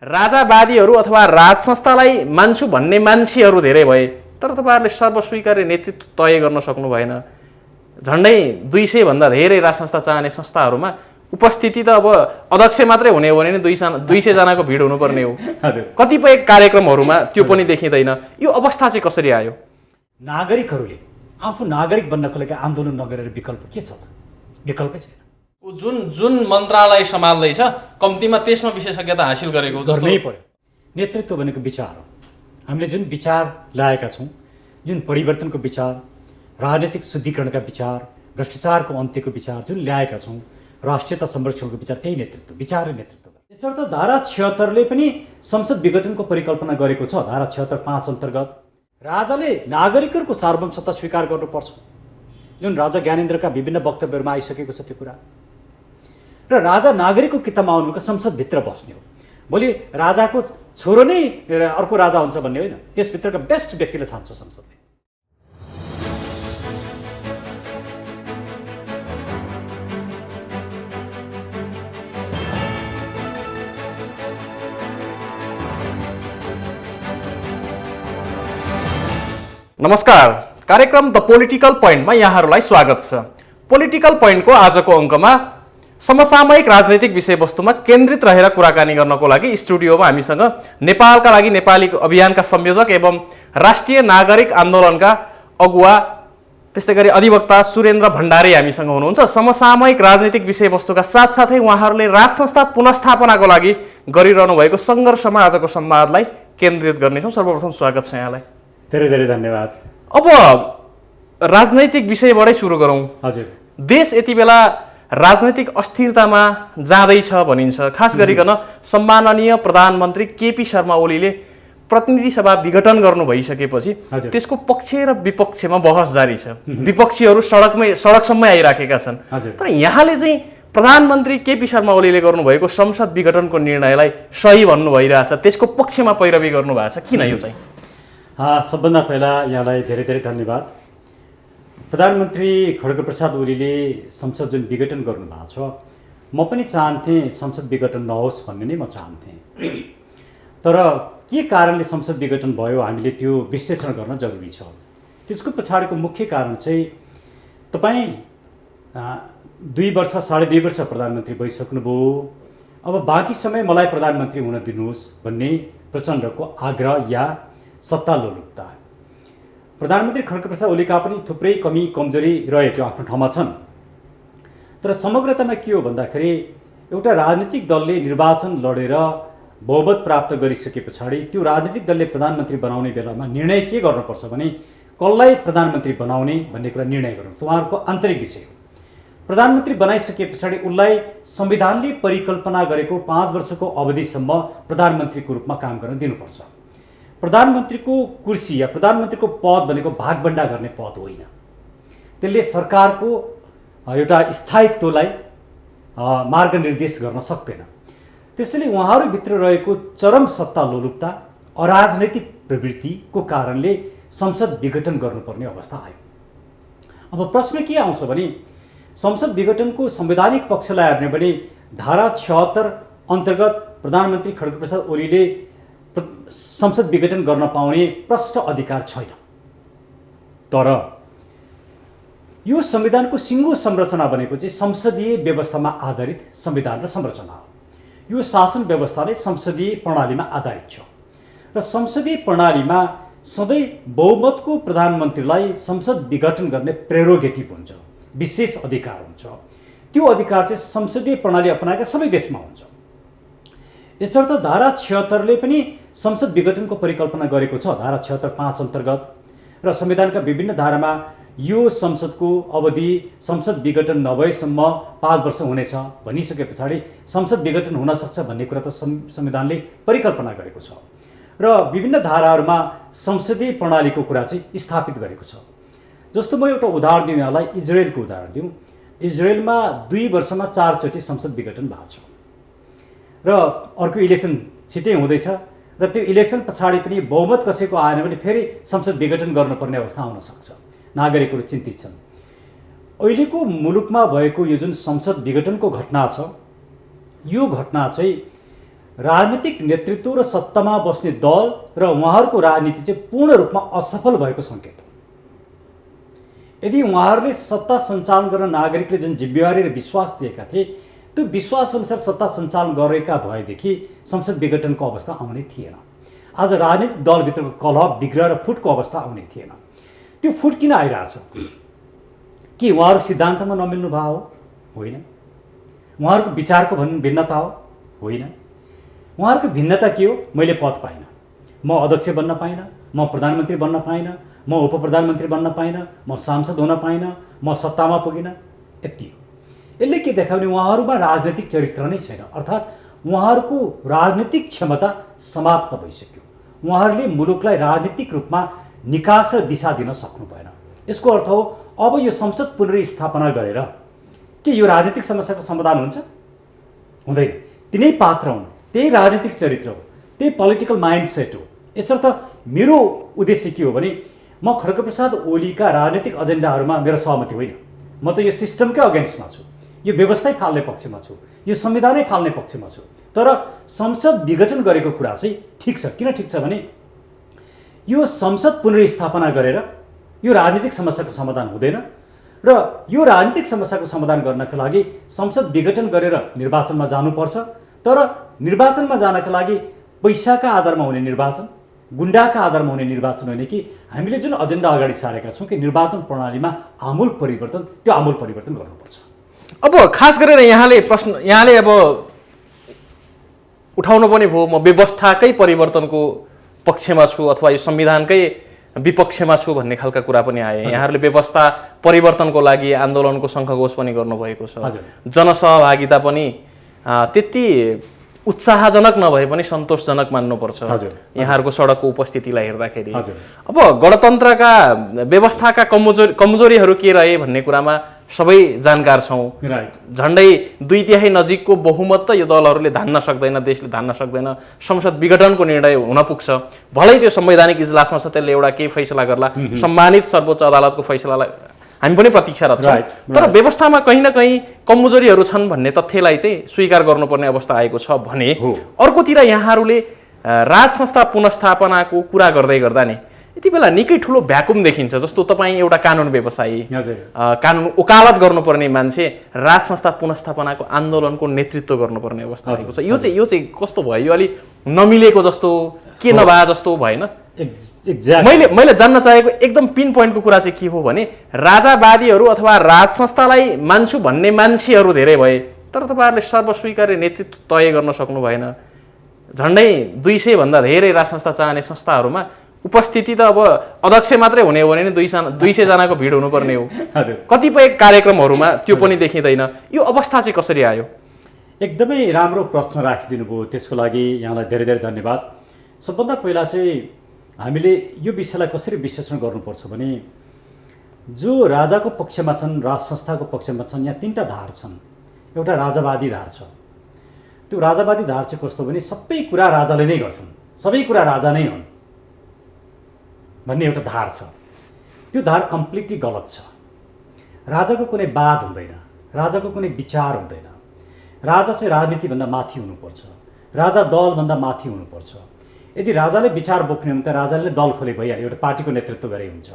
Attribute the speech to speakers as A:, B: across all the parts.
A: राजावादीहरू अथवा राज संस्थालाई मान्छु भन्ने मान्छेहरू धेरै भए, तर तपाईँहरूले सर्वस्वीकार्य नेतृत्व तय गर्न सक्नु भएन। झन्डै 200 भन्दा धेरै राज संस्था चाहने संस्थाहरूमा उपस्थिति त अब अध्यक्ष मात्रै हुने हो भने नि 200 जनाको भिड हुनुपर्ने हो। कतिपय कार्यक्रमहरूमा त्यो पनि देखिँदैन। यो अवस्था चाहिँ कसरी आयो?
B: नागरिकहरूले आफू नागरिक बन्नको लागि आन्दोलन नगरेर विकल्प के छ? विकल्पै छैन।
A: जुन मन्त्रालय सम्हाल्दैछ कम्तीमा त्यसमा विशेषज्ञता हासिल गरेको
B: गर्नै पर्यो। नेतृत्व भनेको विचार हो। हामीले जुन विचार ल्याएका छौँ, जुन परिवर्तनको विचार, राजनीतिक शुद्धिकरणका विचार, भ्रष्टाचारको अन्त्यको विचार जुन ल्याएका छौँ, राष्ट्रियता संरक्षणको विचार, त्यही नेतृत्व, विचार र नेतृत्व। यसर्थ धारा 76ले पनि संसद विघटनको परिकल्पना गरेको छ। धारा 76(5) अन्तर्गत राजाले नागरिकहरूको सार्वभौम सत्ता स्वीकार गर्नुपर्छ, जुन राजा ज्ञानेन्द्रका विभिन्न वक्तव्यहरूमा आइसकेको छ त्यो कुरा। र राजा नागरिकको कित्तामा आउनुको संसदभित्र बस्ने हो। भोलि राजाको छोरो नै अर्को राजा हुन्छ भन्ने होइन, त्यसभित्रका बेस्ट व्यक्तिले छान्छ संसदले।
A: नमस्कार, कार्यक्रम द पोलिटिकल पोइन्टमा यहाँहरूलाई स्वागत छ। पोलिटिकल पोइन्टको आजको अङ्कमा समसामयिक राजनैतिक विषयवस्तुमा केन्द्रित रहेर कुराकानी गर्नको लागि स्टुडियोमा हामीसँग नेपालका लागि नेपाली अभियानका संयोजक एवं राष्ट्रिय नागरिक आन्दोलनका अगुवा त्यसै गरी अधिवक्ता सुरेन्द्र भण्डारी हामीसँग हुनुहुन्छ। समसामयिक राजनैतिक विषयवस्तुका साथसाथै उहाँहरूले राज संस्था पुनर्स्थापनाको लागि गरिरहनु भएको सङ्घर्षमा आजको संवादलाई केन्द्रित गर्नेछौँ। सर्वप्रथम स्वागत छ यहाँलाई।
B: धेरै धेरै धन्यवाद।
A: अब राजनैतिक विषयबाटै सुरु गरौँ।
B: हजुर,
A: देश यति बेला राजनैतिक अस्थिरतामा जाँदैछ भनिन्छ। खास गरिकन सम्माननीय प्रधानमन्त्री केपी शर्मा ओलीले प्रतिनिधि सभा विघटन गर्नु भइसकेपछि त्यसको पक्ष र विपक्षमा बहस जारी छ। विपक्षीहरू सडकसम्मै आइराखेका छन्। तर यहाँले चाहिँ प्रधानमन्त्री केपी शर्मा ओलीले गर्नुभएको संसद विघटनको निर्णयलाई सही भन्नु भइरहेछ, त्यसको पक्षमा पैरवी गर्नुभएको छ, किन यो चाहिँ?
B: सबभन्दा पहिला यहाँलाई धेरै धेरै धन्यवाद। प्रधानमन्त्री खड्गप्रसाद ओलीले संसद जुन विघटन गर्नुभएको छ, म पनि चाहन्थेँ संसद विघटन नहोस् भन्ने नै म चाहन्थेँ। तर के कारणले संसद विघटन भयो हामीले त्यो विश्लेषण गर्न जरुरी छ। त्यसको पछाडिको मुख्य कारण चाहिँ तपाईँ 2 वर्ष 2.5 वर्ष प्रधानमन्त्री भइसक्नुभयो, अब बाँकी समय मलाई प्रधानमन्त्री हुन दिनुहोस् भन्ने प्रचण्डको आग्रह या सत्ता लोलुपता। प्रधानमन्त्री खड्गप्रसाद ओलीका पनि थुप्रै कमी कमजोरी रहे, त्यो आफ्नो ठाउँमा छन्। तर समग्रतामा के हो भन्दाखेरि एउटा राजनीतिक दलले निर्वाचन लडेर बहुमत प्राप्त गरिसके पछाडि त्यो राजनीतिक दलले प्रधानमन्त्री बनाउने बेलामा निर्णय के गर्नुपर्छ भने कसलाई प्रधानमन्त्री बनाउने भन्ने कुरा निर्णय गर्नु उहाँहरूको आन्तरिक विषय हो। प्रधानमन्त्री बनाइसके पछाडि उसलाई संविधानले परिकल्पना गरेको 5 वर्षको अवधिसम्म प्रधानमन्त्रीको रूपमा काम गर्न दिनुपर्छ। प्रधानमन्त्रीको कुर्सी या प्रधानमन्त्रीको पद भनेको भागभण्डा गर्ने पद होइन। त्यसले सरकारको एउटा स्थायित्वलाई मार्गनिर्देश गर्न सक्दैन। त्यसैले उहाँहरूभित्र रहेको चरम सत्ता लोलुपता, अराजनैतिक प्रवृत्तिको कारणले संसद विघटन गर्नुपर्ने अवस्था आयो। अब प्रश्न के आउँछ भने संसद विघटनको संवैधानिक पक्षलाई हेर्ने भने धारा 76 अन्तर्गत प्रधानमन्त्री खड्गप्रसाद ओलीले संसद विघटन गर्न पाउने प्रष्ट अधिकार छैन। तर यो संविधानको सिङ्गो संरचना भनेको चाहिँ संसदीय व्यवस्थामा आधारित संविधान र संरचना हो। यो शासन व्यवस्था नै संसदीय प्रणालीमा आधारित छ र संसदीय प्रणालीमा सधैँ बहुमतको प्रधानमन्त्रीलाई संसद विघटन गर्ने प्रेरोगेटिभ हुन्छ, विशेष अधिकार हुन्छ। त्यो अधिकार चाहिँ संसदीय प्रणाली अपनाएका सबै देशमा हुन्छ। यसर्थ धारा 76ले पनि संसद विघटनको परिकल्पना गरेको छ। धारा 76(5) अन्तर्गत र संविधानका विभिन्न धारामा यो संसदको अवधि संसद विघटन नभएसम्म 5 वर्ष हुनेछ भनिसके पछाडि संसद विघटन हुन सक्छ भन्ने कुरा त संविधानले परिकल्पना गरेको छ र विभिन्न धाराहरूमा संसदीय प्रणालीको कुरा चाहिँ स्थापित गरेको छ। जस्तो म एउटा उदाहरण दिउँ यहाँलाई, इजरायलको उदाहरण दिउँ। इजरायलमा 2 वर्षमा 4 चोटि संसद विघटन भएको छ र अर्को इलेक्सन छिटै हुँदैछ र त्यो इलेक्सन पछाडि पनि बहुमत कसैको आएन भने फेरि संसद विघटन गर्नुपर्ने अवस्था आउन सक्छ। नागरिकहरू चिन्तित छन्। अहिलेको मुलुकमा भएको यो जुन संसद विघटनको घटना छ, यो घटना चाहिँ राजनीतिक नेतृत्व र सत्तामा बस्ने दल र उहाँहरूको राजनीति चाहिँ पूर्ण रूपमा असफल भएको सङ्केत हो। यदि उहाँहरूले सत्ता सञ्चालन गर्न नागरिकले जुन जिम्मेवारी र विश्वास दिएका थिए त्यो विश्वास अनुसार सत्ता सञ्चालन गरेका भएदेखि संसद विघटनको अवस्था आउने थिएन। आज राजनीतिक दलभित्रको कलह विग्रह र फुटको अवस्था आउने थिएन। त्यो फुट किन आइरहेछ? कि उहाँहरू सिद्धान्तमा नमिल्नु भयो हो? होइन। उहाँहरूको विचारको भिन्नता हो? होइन। उहाँहरूको भिन्नता के हो? मैले पद पाइनँ, म अध्यक्ष बन्न पाइनँ, म प्रधानमन्त्री बन्न पाइनँ, म उपप्रधानमन्त्री बन्न पाइनँ, म सांसद हुन पाइनँ, म सत्तामा पुगिनँ, यति हो। यसले के देखाउने? उहाँहरूमा राजनैतिक चरित्र नै छैन, अर्थात् उहाँहरूको राजनीतिक क्षमता समाप्त भइसक्यो। उहाँहरूले मुलुकलाई राजनीतिक रूपमा निकास र दिशा दिन सक्नु भएन। यसको अर्थ हो अब यो संसद पुनर्स्थापना गरेर के यो राजनीतिक समस्याको समाधान हुन्छ? हुँदैन। तिनै पात्र हुन्, त्यही राजनीतिक चरित्र हो, त्यही पोलिटिकल माइन्डसेट हो। यसर्थ मेरो उद्देश्य के हो भने म खड्गप्रसाद ओलीका राजनीतिक एजेन्डाहरूमा मेरो सहमति होइन। म त यो सिस्टमकै अगेन्स्टमा छु, यो व्यवस्थै फाल्ने पक्षमा छु, यो संविधानै फाल्ने पक्षमा छु। तर संसद विघटन गरेको कुरा चाहिँ ठिक छ। किन ठिक छ भने यो संसद पुनर्स्थापना गरेर यो राजनीतिक समस्याको समाधान हुँदैन र यो राजनीतिक समस्याको समाधान गर्नका लागि संसद विघटन गरेर निर्वाचनमा जानुपर्छ। तर निर्वाचनमा जानका लागि पैसाका आधारमा हुने निर्वाचन, गुन्डाका आधारमा हुने निर्वाचन होइन कि हामीले जुन एजेन्डा अगाडि सारेका छौँ कि निर्वाचन प्रणालीमा आमूल परिवर्तन, त्यो आमूल परिवर्तन गर्नुपर्छ।
A: अब खास गरेर यहाँले अब उठाउनु पनि भयो, म व्यवस्थाकै परिवर्तनको पक्षमा छु अथवा यो संविधानकै विपक्षमा छु भन्ने खालका कुरा पनि आए। यहाँहरूले व्यवस्था परिवर्तनको लागि आन्दोलनको शङ्खघोष पनि गर्नुभएको छ, जनसहभागिता पनि त्यति उत्साहजनक नभए पनि सन्तोषजनक मान्नुपर्छ यहाँहरूको सडकको उपस्थितिलाई हेर्दाखेरि। अब गणतन्त्रका व्यवस्थाका कमजोरीहरू के रहे भन्ने कुरामा सबै जानकार छौँ। झन्डै 2/3 नजिकको बहुमत त यो दलहरूले धान्न सक्दैन, देशले धान्न सक्दैन। संसद विघटनको निर्णय हुन पुग्छ, भलै त्यो संवैधानिक इजलासमा छ, त्यसले एउटा केही फैसला गर्ला, सम्मानित सर्वोच्च अदालतको फैसलालाई हामी पनि प्रतीक्षारत छौँ। तर व्यवस्थामा कहीँ न कहीँ कमजोरीहरू छन् भन्ने तथ्यलाई चाहिँ स्वीकार गर्नुपर्ने अवस्था आएको छ भने अर्कोतिर यहाँहरूले राज संस्था पुनर्स्थापनाको कुरा गर्दै गर्दा नि यति बेला निकै ठुलो भ्याकुम देखिन्छ। जस्तो तपाईँ एउटा कानुन व्यवसायी, कानुन वकालत गर्नुपर्ने मान्छे राज संस्था पुनर्स्थापनाको आन्दोलनको नेतृत्व गर्नुपर्ने अवस्था आएको छ। यो चाहिँ कस्तो भयो? यो अलि नमिलेको जस्तो, के नभए जस्तो भएन? मैले जान्न चाहेको एकदम पिन पोइन्टको कुरा चाहिँ के हो भने राजावादीहरू अथवा राज संस्थालाई मान्छु भन्ने मान्छेहरू धेरै भए, तर तपाईँहरूले सर्वस्वीकार्य नेतृत्व तय गर्न सक्नु भएन। झन्डै 200 भन्दा धेरै राज संस्था चाहने संस्थाहरूमा उपस्थिति त अब अध्यक्ष मात्रै हुने हो भने 200 जनाको भिड हुनुपर्ने हो। कतिपय कार्यक्रमहरूमा त्यो पनि देखिँदैन। यो अवस्था चाहिँ कसरी आयो?
B: एकदमै राम्रो प्रश्न राखिदिनु भयो, त्यसको लागि यहाँलाई धेरै धेरै धन्यवाद। सबभन्दा पहिला चाहिँ हामीले यो विषयलाई कसरी विश्लेषण गर्नुपर्छ भने जो राजाको पक्षमा छन्, राज संस्थाको पक्षमा छन्, यहाँ 3टा धार छन्। एउटा राजावादी धार छ। त्यो राजावादी धार चाहिँ कस्तो भने सबै कुरा राजाले नै गर्छन्, सबै कुरा राजा नै हुन् भन्ने एउटा धार छ। त्यो धार कम्प्लिटली गलत छ। राजाको कुनै वाद हुँदैन, राजाको कुनै विचार हुँदैन। राजा चाहिँ राजनीतिभन्दा माथि हुनुपर्छ, राजा दलभन्दा माथि हुनुपर्छ। यदि राजाले विचार बोक्ने हो भने त राजाले दल खोले भइहाल्यो, एउटा पार्टीको नेतृत्व गरे हुन्छ।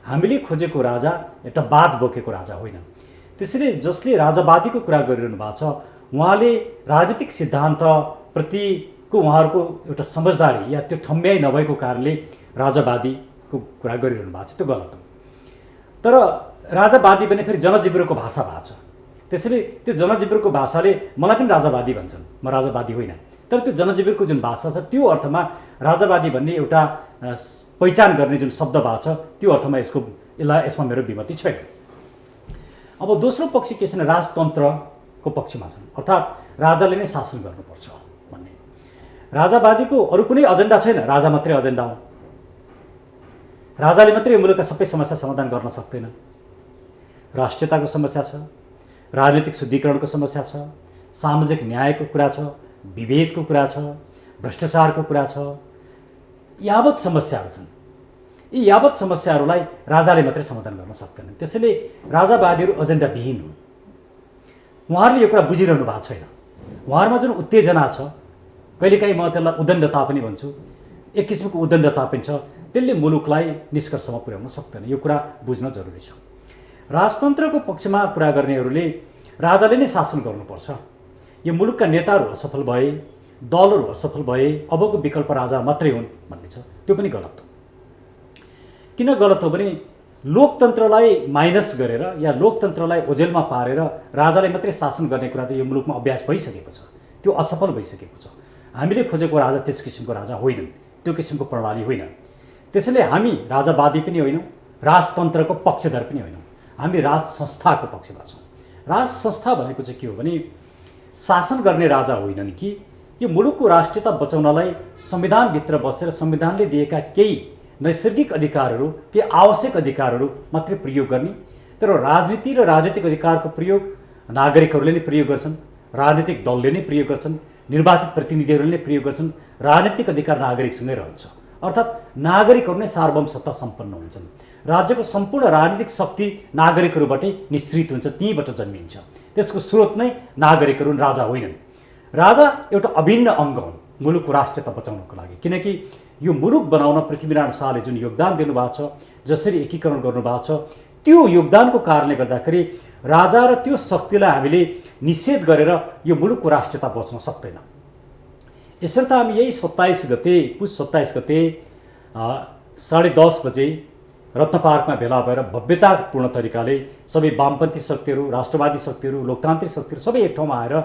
B: हामीले खोजेको राजा एउटा वाद बोकेको राजा होइन। त्यसैले जसले राजावादीको कुरा गरिरहनु भएको छ उहाँले राजनीतिक सिद्धान्तप्रतिको उहाँहरूको एउटा समझदारी या त्यो ठम्ब्याइ नभएको कारणले राजावादीको कुरा गरिरहनु भएको छ, त्यो गलत हो। तर राजावादी भने फेरि जनजीवनको भाषा भएको छ। त्यसैले त्यो जनजीवनको भाषाले मलाई पनि राजावादी भन्छन्, म राजावादी होइन। तर त्यो जनजीवनको जुन भाषा छ त्यो अर्थमा राजावादी भन्ने एउटा पहिचान गर्ने जुन शब्द भएको छ त्यो अर्थमा यसमा मेरो विमति छैन। अब दोस्रो पक्ष के छैन, राजतन्त्रको पक्षमा छन्, अर्थात् राजाले नै शासन गर्नुपर्छ भन्ने। राजावादीको अरू कुनै एजेन्डा छैन, राजा मात्रै एजेन्डा हो। राजाले मात्रै मुलुकका सबै समस्या समाधान गर्न सक्दैन। राष्ट्रियताको समस्या छ, राजनीतिक शुद्धिकरणको समस्या छ, सामाजिक न्यायको कुरा छ, विभेदको कुरा छ, भ्रष्टाचारको कुरा छ, यावत समस्याहरू छन्। यी यावत समस्याहरूलाई राजाले मात्रै समाधान गर्न सक्दैन। त्यसैले राजावादीहरू एजेन्डा विहीन हुन्। उहाँहरूले यो कुरा बुझिरहनु भएको छैन। उहाँहरूमा जुन उत्तेजना छ कहिलेकाहीँ म त्यसलाई उद्दण्डता पनि भन्छु, एक किसिमको उद्दण्डता पनि छ। त्यसले मुलुकलाई निष्कर्षमा पुर्याउन सक्दैन। यो कुरा बुझ्न जरुरी छ। राजतन्त्रको पक्षमा कुरा गर्नेहरूले राजाले नै शासन गर्नुपर्छ, यो मुलुकका नेताहरू असफल भए, दलहरू असफल भए, अबको विकल्प राजा मात्रै हुन् भन्ने छ। त्यो पनि गलत हो। किन गलत हो भने लोकतन्त्रलाई माइनस गरेर या लोकतन्त्रलाई ओझेलमा पारेर राजाले मात्रै शासन गर्ने कुरा त यो मुलुकमा अभ्यास भइसकेको छ। त्यो असफल भइसकेको छ। हामीले खोजेको राजा त्यस किसिमको राजा होइनन्, त्यो किसिमको प्रणाली होइन। त्यसैले हामी राजावादी पनि होइनौँ, राजतन्त्रको पक्षधर पनि होइनौँ, हामी राज संस्थाको पक्षमा छौँ। राज संस्था भनेको चाहिँ के हो भने शासन गर्ने राजा होइनन् कि यो मुलुकको राष्ट्रियता बचाउनलाई संविधानभित्र बसेर संविधानले दिएका केही नैसर्गिक अधिकारहरू, केही आवश्यक अधिकारहरू मात्रै प्रयोग गर्ने। तर राजनीति र राजनीतिक अधिकारको प्रयोग नागरिकहरूले नै प्रयोग गर्छन्, राजनीतिक दलले नै प्रयोग गर्छन्, निर्वाचित प्रतिनिधिहरूले नै प्रयोग गर्छन्। राजनीतिक अधिकार नागरिकसँगै रहन्छ, अर्थात् नागरिकहरू नै सार्वभौम सत्ता सम्पन्न हुन्छन्। राज्यको सम्पूर्ण राजनीतिक शक्ति नागरिकहरूबाटै निश्चित हुन्छ, त्यहीँबाट जन्मिन्छ। त्यसको स्रोत नै नागरिकहरू, राजा होइनन्। राजा एउटा अभिन्न अङ्ग हुन् मुलुकको राष्ट्रियता बचाउनको लागि। किनकि यो मुलुक बनाउन पृथ्वीनारायण शाहले जुन योगदान दिनुभएको छ, जसरी एकीकरण गर्नुभएको छ, त्यो योगदानको कारणले गर्दाखेरि राजा र त्यो शक्तिलाई हामीले निषेध गरेर यो मुलुकको राष्ट्रियता बच्न सक्दैन। यसर्थ हामी यही 27 गते, पुस 27 गते 10:30 बजे रत्न पार्कमा भेला भएर भव्यतापूर्ण तरिकाले सबै वामपन्थी शक्तिहरू, राष्ट्रवादी शक्तिहरू, लोकतान्त्रिक शक्तिहरू सबै एक ठाउँमा आएर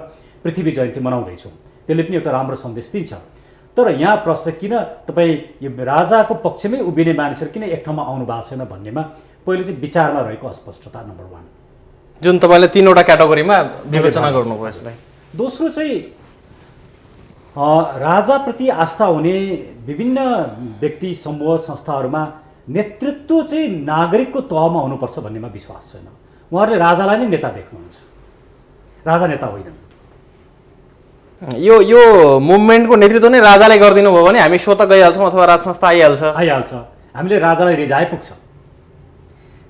B: पृथ्वी जयन्ती मनाउँदैछौँ। त्यसले पनि एउटा राम्रो सन्देश दिन्छ। तर यहाँ प्रश्न, किन तपाईँ यो राजाको पक्षमै उभिने मानिसहरू किन एक ठाउँमा आउनु भएको छैन भन्नेमा पहिले चाहिँ विचारमा रहेको अस्पष्टता नम्बर 1,
A: जुन तपाईँले 3वटा क्याटेगोरीमा विवेचना गर्नुभयो यसलाई।
B: दोस्रो चाहिँ राजाप्रति आस्था हुने विभिन्न व्यक्ति समूह संस्थाहरूमा नेतृत्व चाहिँ नागरिकको तहमा हुनुपर्छ भन्नेमा विश्वास छैन। उहाँहरूले राजालाई नै नेता देख्नुहुन्छ, राजा नेता होइनन्।
A: यो मुभमेन्टको नेतृत्व नै राजाले गरिदिनु भयो भने हामी स्वतः गइहाल्छौँ अथवा राज संस्था आइहाल्छ। हामीले राजालाई रिझाए पुग्छ।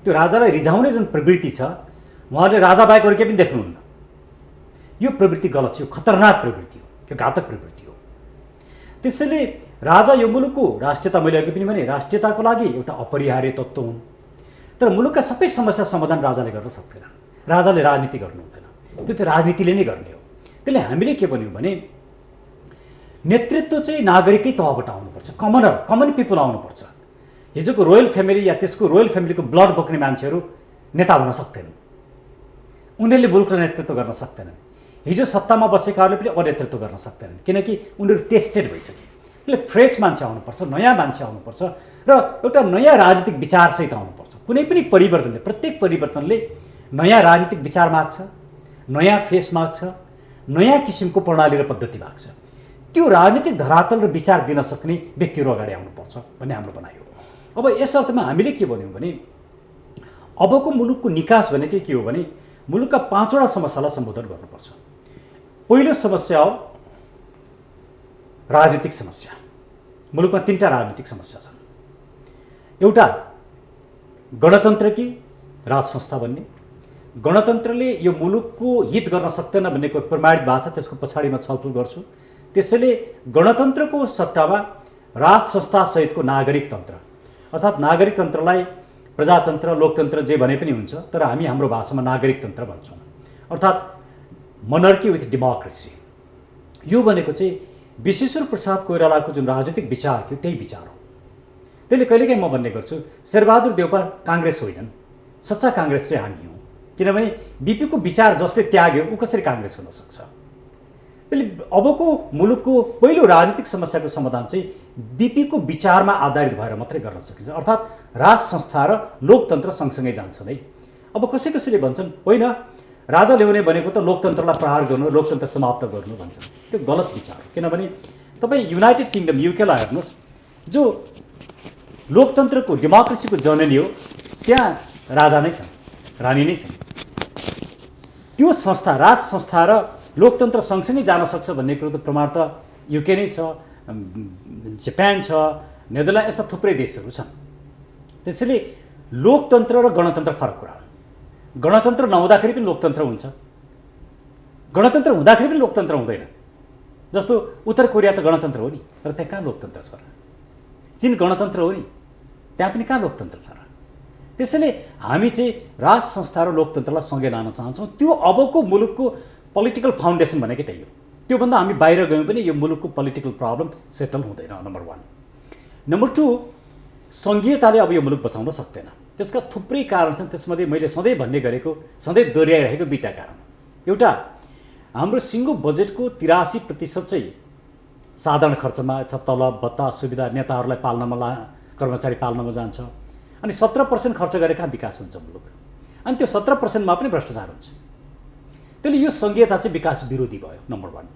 A: त्यो राजालाई रिझाउने जुन प्रवृत्ति छ, उहाँहरूले राजा बाहेक अरू केही पनि देख्नुहुन्न। यो प्रवृत्ति गलत छ, यो खतरनाक प्रवृत्ति हो, यो घातक प्रवृत्ति हो। त्यसैले राजा यो मुलुकको राष्ट्रियता, मैले अघि पनि भने, राष्ट्रियताको लागि एउटा अपरिहार्य तत्त्व हुन्। तर मुलुकका सबै समस्या समाधान राजाले गर्न सक्दैन, राजाले राजनीति गर्नु हुँदैन, त्यो चाहिँ राजनीतिले नै गर्ने हो। त्यसले हामीले के भन्यौँ भने नेतृत्व चाहिँ नागरिकै तहबाट आउनुपर्छ, कमन पिपल आउनुपर्छ। हिजोको रोयल फ्यामिली या त्यसको रोयल फ्यामिलीको ब्लड बोक्ने मान्छेहरू नेता हुन सक्दैनन्, उनीहरूले मुलुकलाई नेतृत्व गर्न सक्दैनन्। हिजो सत्तामा बसेकाहरूले पनि अनेतृत्व गर्न सक्दैनन्, किनकि उनीहरू टेस्टेड भइसके। त्यसले फ्रेस मान्छे आउनुपर्छ, नयाँ मान्छे आउनुपर्छ र एउटा नयाँ राजनीतिक विचारसहित आउनुपर्छ। कुनै पनि परिवर्तनले, प्रत्येक परिवर्तनले नयाँ राजनीतिक विचार माग्छ, नयाँ फेस माग्छ, नयाँ किसिमको प्रणाली र पद्धति माग्छ। त्यो राजनीतिक धरातल र विचार दिन सक्ने व्यक्तिहरू अगाडि आउनुपर्छ भन्ने हाम्रो भनाइ हो। अब यस अर्थमा हामीले के भन्यौँ भने अबको मुलुकको निकास भनेकै के हो भने मुलुकका 5वटा समस्यालाई सम्बोधन गर्नुपर्छ। पहिलो समस्या हो राजनीतिक समस्या। मुलुकमा 3टा राजनीतिक समस्या छन्। एउटा गणतन्त्रकी राज संस्था भन्ने, गणतन्त्रले यो मुलुकको हित गर्न सक्दैन भन्ने प्रमाणित भएको छ, त्यसको पछाडि म छलफल गर्छु। त्यसैले गणतन्त्रको सट्टामा राज संस्था सहितको नागरिक तन्त्र, अर्थात् नागरिक तन्त्रलाई प्रजातन्त्र, लोकतन्त्र जे भने पनि हुन्छ, तर हामी हाम्रो भाषामा नागरिक तन्त्र भन्छौँ, अर्थात् मोनर्की विथ डेमोक्रेसी। यो भनेको चाहिँ विश्वेश्वर प्रसाद कोइरालाको जुन राजनीतिक विचार थियो त्यही विचार हो। त्यसले कहिलेकाहीँ म भन्ने गर्छु शेरबहादुर देउपा काङ्ग्रेस होइनन्, सच्चा काङ्ग्रेस चाहिँ हामी हौँ। किनभने बिपीको विचार जसले त्याग्यो ऊ कसरी काङ्ग्रेस हुन सक्छ। त्यसले अबको मुलुकको पहिलो राजनीतिक समस्याको समाधान चाहिँ बिपीको विचारमा आधारित भएर मात्रै गर्न सकिन्छ, अर्थात् राज संस्था र लोकतन्त्र सँगसँगै जान्छन् है। अब कसैले भन्छन् होइन राजा ल्याउने भनेको त लोकतन्त्रलाई प्रहार गर्नु, लोकतन्त्र समाप्त गर्नु भन्छन्। त्यो गलत विचार हो। किनभने तपाईँ युनाइटेड किङडम युकेलाई हेर्नुहोस्, जो लोकतन्त्रको डेमोक्रेसीको जननी हो, त्यहाँ राजा नै छन्, रानी नै छन्। त्यो संस्था, राज संस्था र लोकतन्त्र सँगसँगै जान सक्छ भन्ने कुरो त प्रमाण त युके नै छ, जापान छ, नेदरल्यान्ड, यस्ता थुप्रै देशहरू छन्। त्यसैले लोकतन्त्र र गणतन्त्र फरक कुरा हो। गणतन्त्र नहुँदाखेरि पनि लोकतन्त्र हुन्छ, गणतन्त्र हुँदाखेरि पनि लोकतन्त्र हुँदैन।
B: जस्तो उत्तर कोरिया त गणतन्त्र हो नि, तर त्यहाँ कहाँ लोकतन्त्र छ र? चीन गणतन्त्र हो नि, त्यहाँ पनि कहाँ लोकतन्त्र छ र? त्यसैले हामी चाहिँ राज संस्था र लोकतन्त्रलाई सँगै लान चाहन्छौँ। त्यो अबको मुलुकको पोलिटिकल फाउन्डेसन भनेकै त्यही हो। त्योभन्दा हामी बाहिर गयौँ पनि यो मुलुकको पोलिटिकल प्रब्लम सेटल हुँदैन, नम्बर 1। नम्बर 2, सङ्घीयताले अब यो मुलुक बचाउन सक्दैन। त्यसका थुप्रै कारण छन्। त्यसमध्ये मैले सधैँ भन्ने गरेको, सधैँ दोहोऱ्याइरहेको 2टा कारण। एउटा, हाम्रो सिङ्गो बजेटको 83% चाहिँ साधारण खर्चमा छ, तलब भत्ता सुविधा नेताहरूलाई पाल्नमा कर्मचारी पाल्नमा जान्छ। अनि 17% खर्च गरे कहाँ विकास हुन्छ मुलुक? अनि त्यो 17%मा पनि भ्रष्टाचार हुन्छ। त्यसले यो सङ्घीयता चाहिँ विकास विरोधी भयो, नम्बर 1।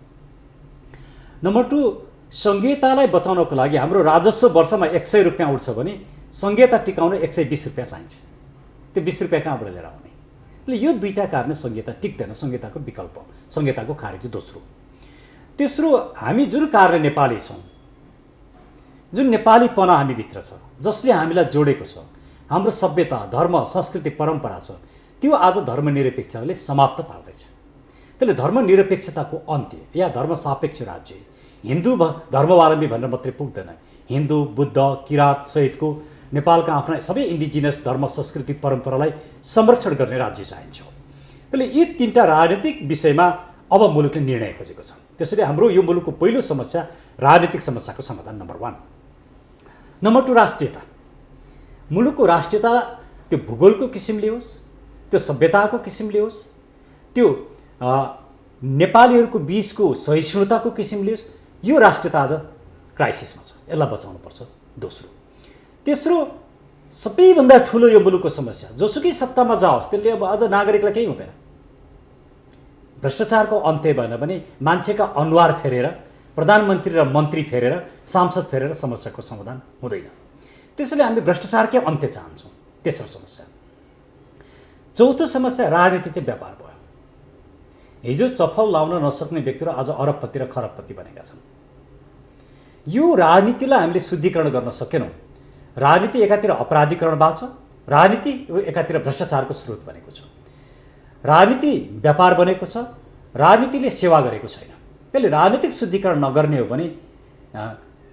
B: नम्बर 2, सङ्घीयतालाई बचाउनको लागि हाम्रो राजस्व वर्षमा 100 रुपियाँ उठ्छ भने सङ्घीयता टिकाउन 120 रुपियाँ चाहिन्छ। त्यो 20 रुपियाँ कहाँबाट लिएर आउने? એટલે यो 2टा कारणले संहिता टिक्दैन, संहिताको विकल्प, संहिताको खारेज। तेस्रो, हामी जुन कार्य नेपाली छौँ, जुन नेपालीपना हामीभित्र छ, जसले हामीलाई जोडेको छ, हाम्रो सभ्यता, धर्म, संस्कृति, परम्परा छ, त्यो आज धर्मनिरपेक्षताले समाप्त पार्दैछ। त्यसले धर्मनिरपेक्षताको अन्त्य या धर्मसापेक्ष राज्य, हिन्दू धर्मावलम्बी भनेर मात्रै पुग्दैन। हिन्दू, बुद्ध, किराँत सहितको नेपालका आफ्ना सबै इन्डिजिनस धर्म, संस्कृति, परम्परालाई संरक्षण गर्ने राज्य चाहिन्छ। त्यसले यी 3टा राजनीतिक विषयमा अब मुलुकले निर्णय खोजेको छ। त्यसैले हाम्रो यो मुलुकको पहिलो समस्या राजनीतिक समस्याको समाधान, नम्बर 1। नम्बर 2, राष्ट्रियता। मुलुकको राष्ट्रियता त्यो भूगोलको किसिमले होस्, त्यो सभ्यताको किसिमले होस्, त्यो नेपालीहरूको बीचको सहिष्णुताको किसिमले होस्, यो राष्ट्रियता आज क्राइसिसमा छ। यसलाई बचाउनुपर्छ, दोस्रो। तेस्रो, सबैभन्दा ठुलो यो मुलुकको समस्या, जोसुकै सत्तामा जाओस् त्यसले अब अझ नागरिकलाई केही हुँदैन। भ्रष्टाचारको अन्त्य भएन भने मान्छेका अनुहार फेरेर, प्रधानमन्त्री र मन्त्री फेरेर, सांसद फेरेर समस्याको समाधान हुँदैन। त्यसैले हामी भ्रष्टाचारकै अन्त्य चाहन्छौँ, तेस्रो समस्या। चौथो समस्या, राजनीति चाहिँ व्यापार भयो। हिजो चफल लाउन नसक्ने व्यक्तिहरू आज अरबपति र खरबपति बनेका छन्। यो राजनीतिलाई हामीले शुद्धिकरण गर्न सकेनौँ। राजनीति एकातिर अपराधीकरण भएको छ, राजनीति एकातिर भ्रष्टाचारको स्रोत बनेको छ, राजनीति व्यापार बनेको छ, राजनीतिले सेवा गरेको छैन। त्यसले राजनीतिक शुद्धिकरण नगर्ने हो भने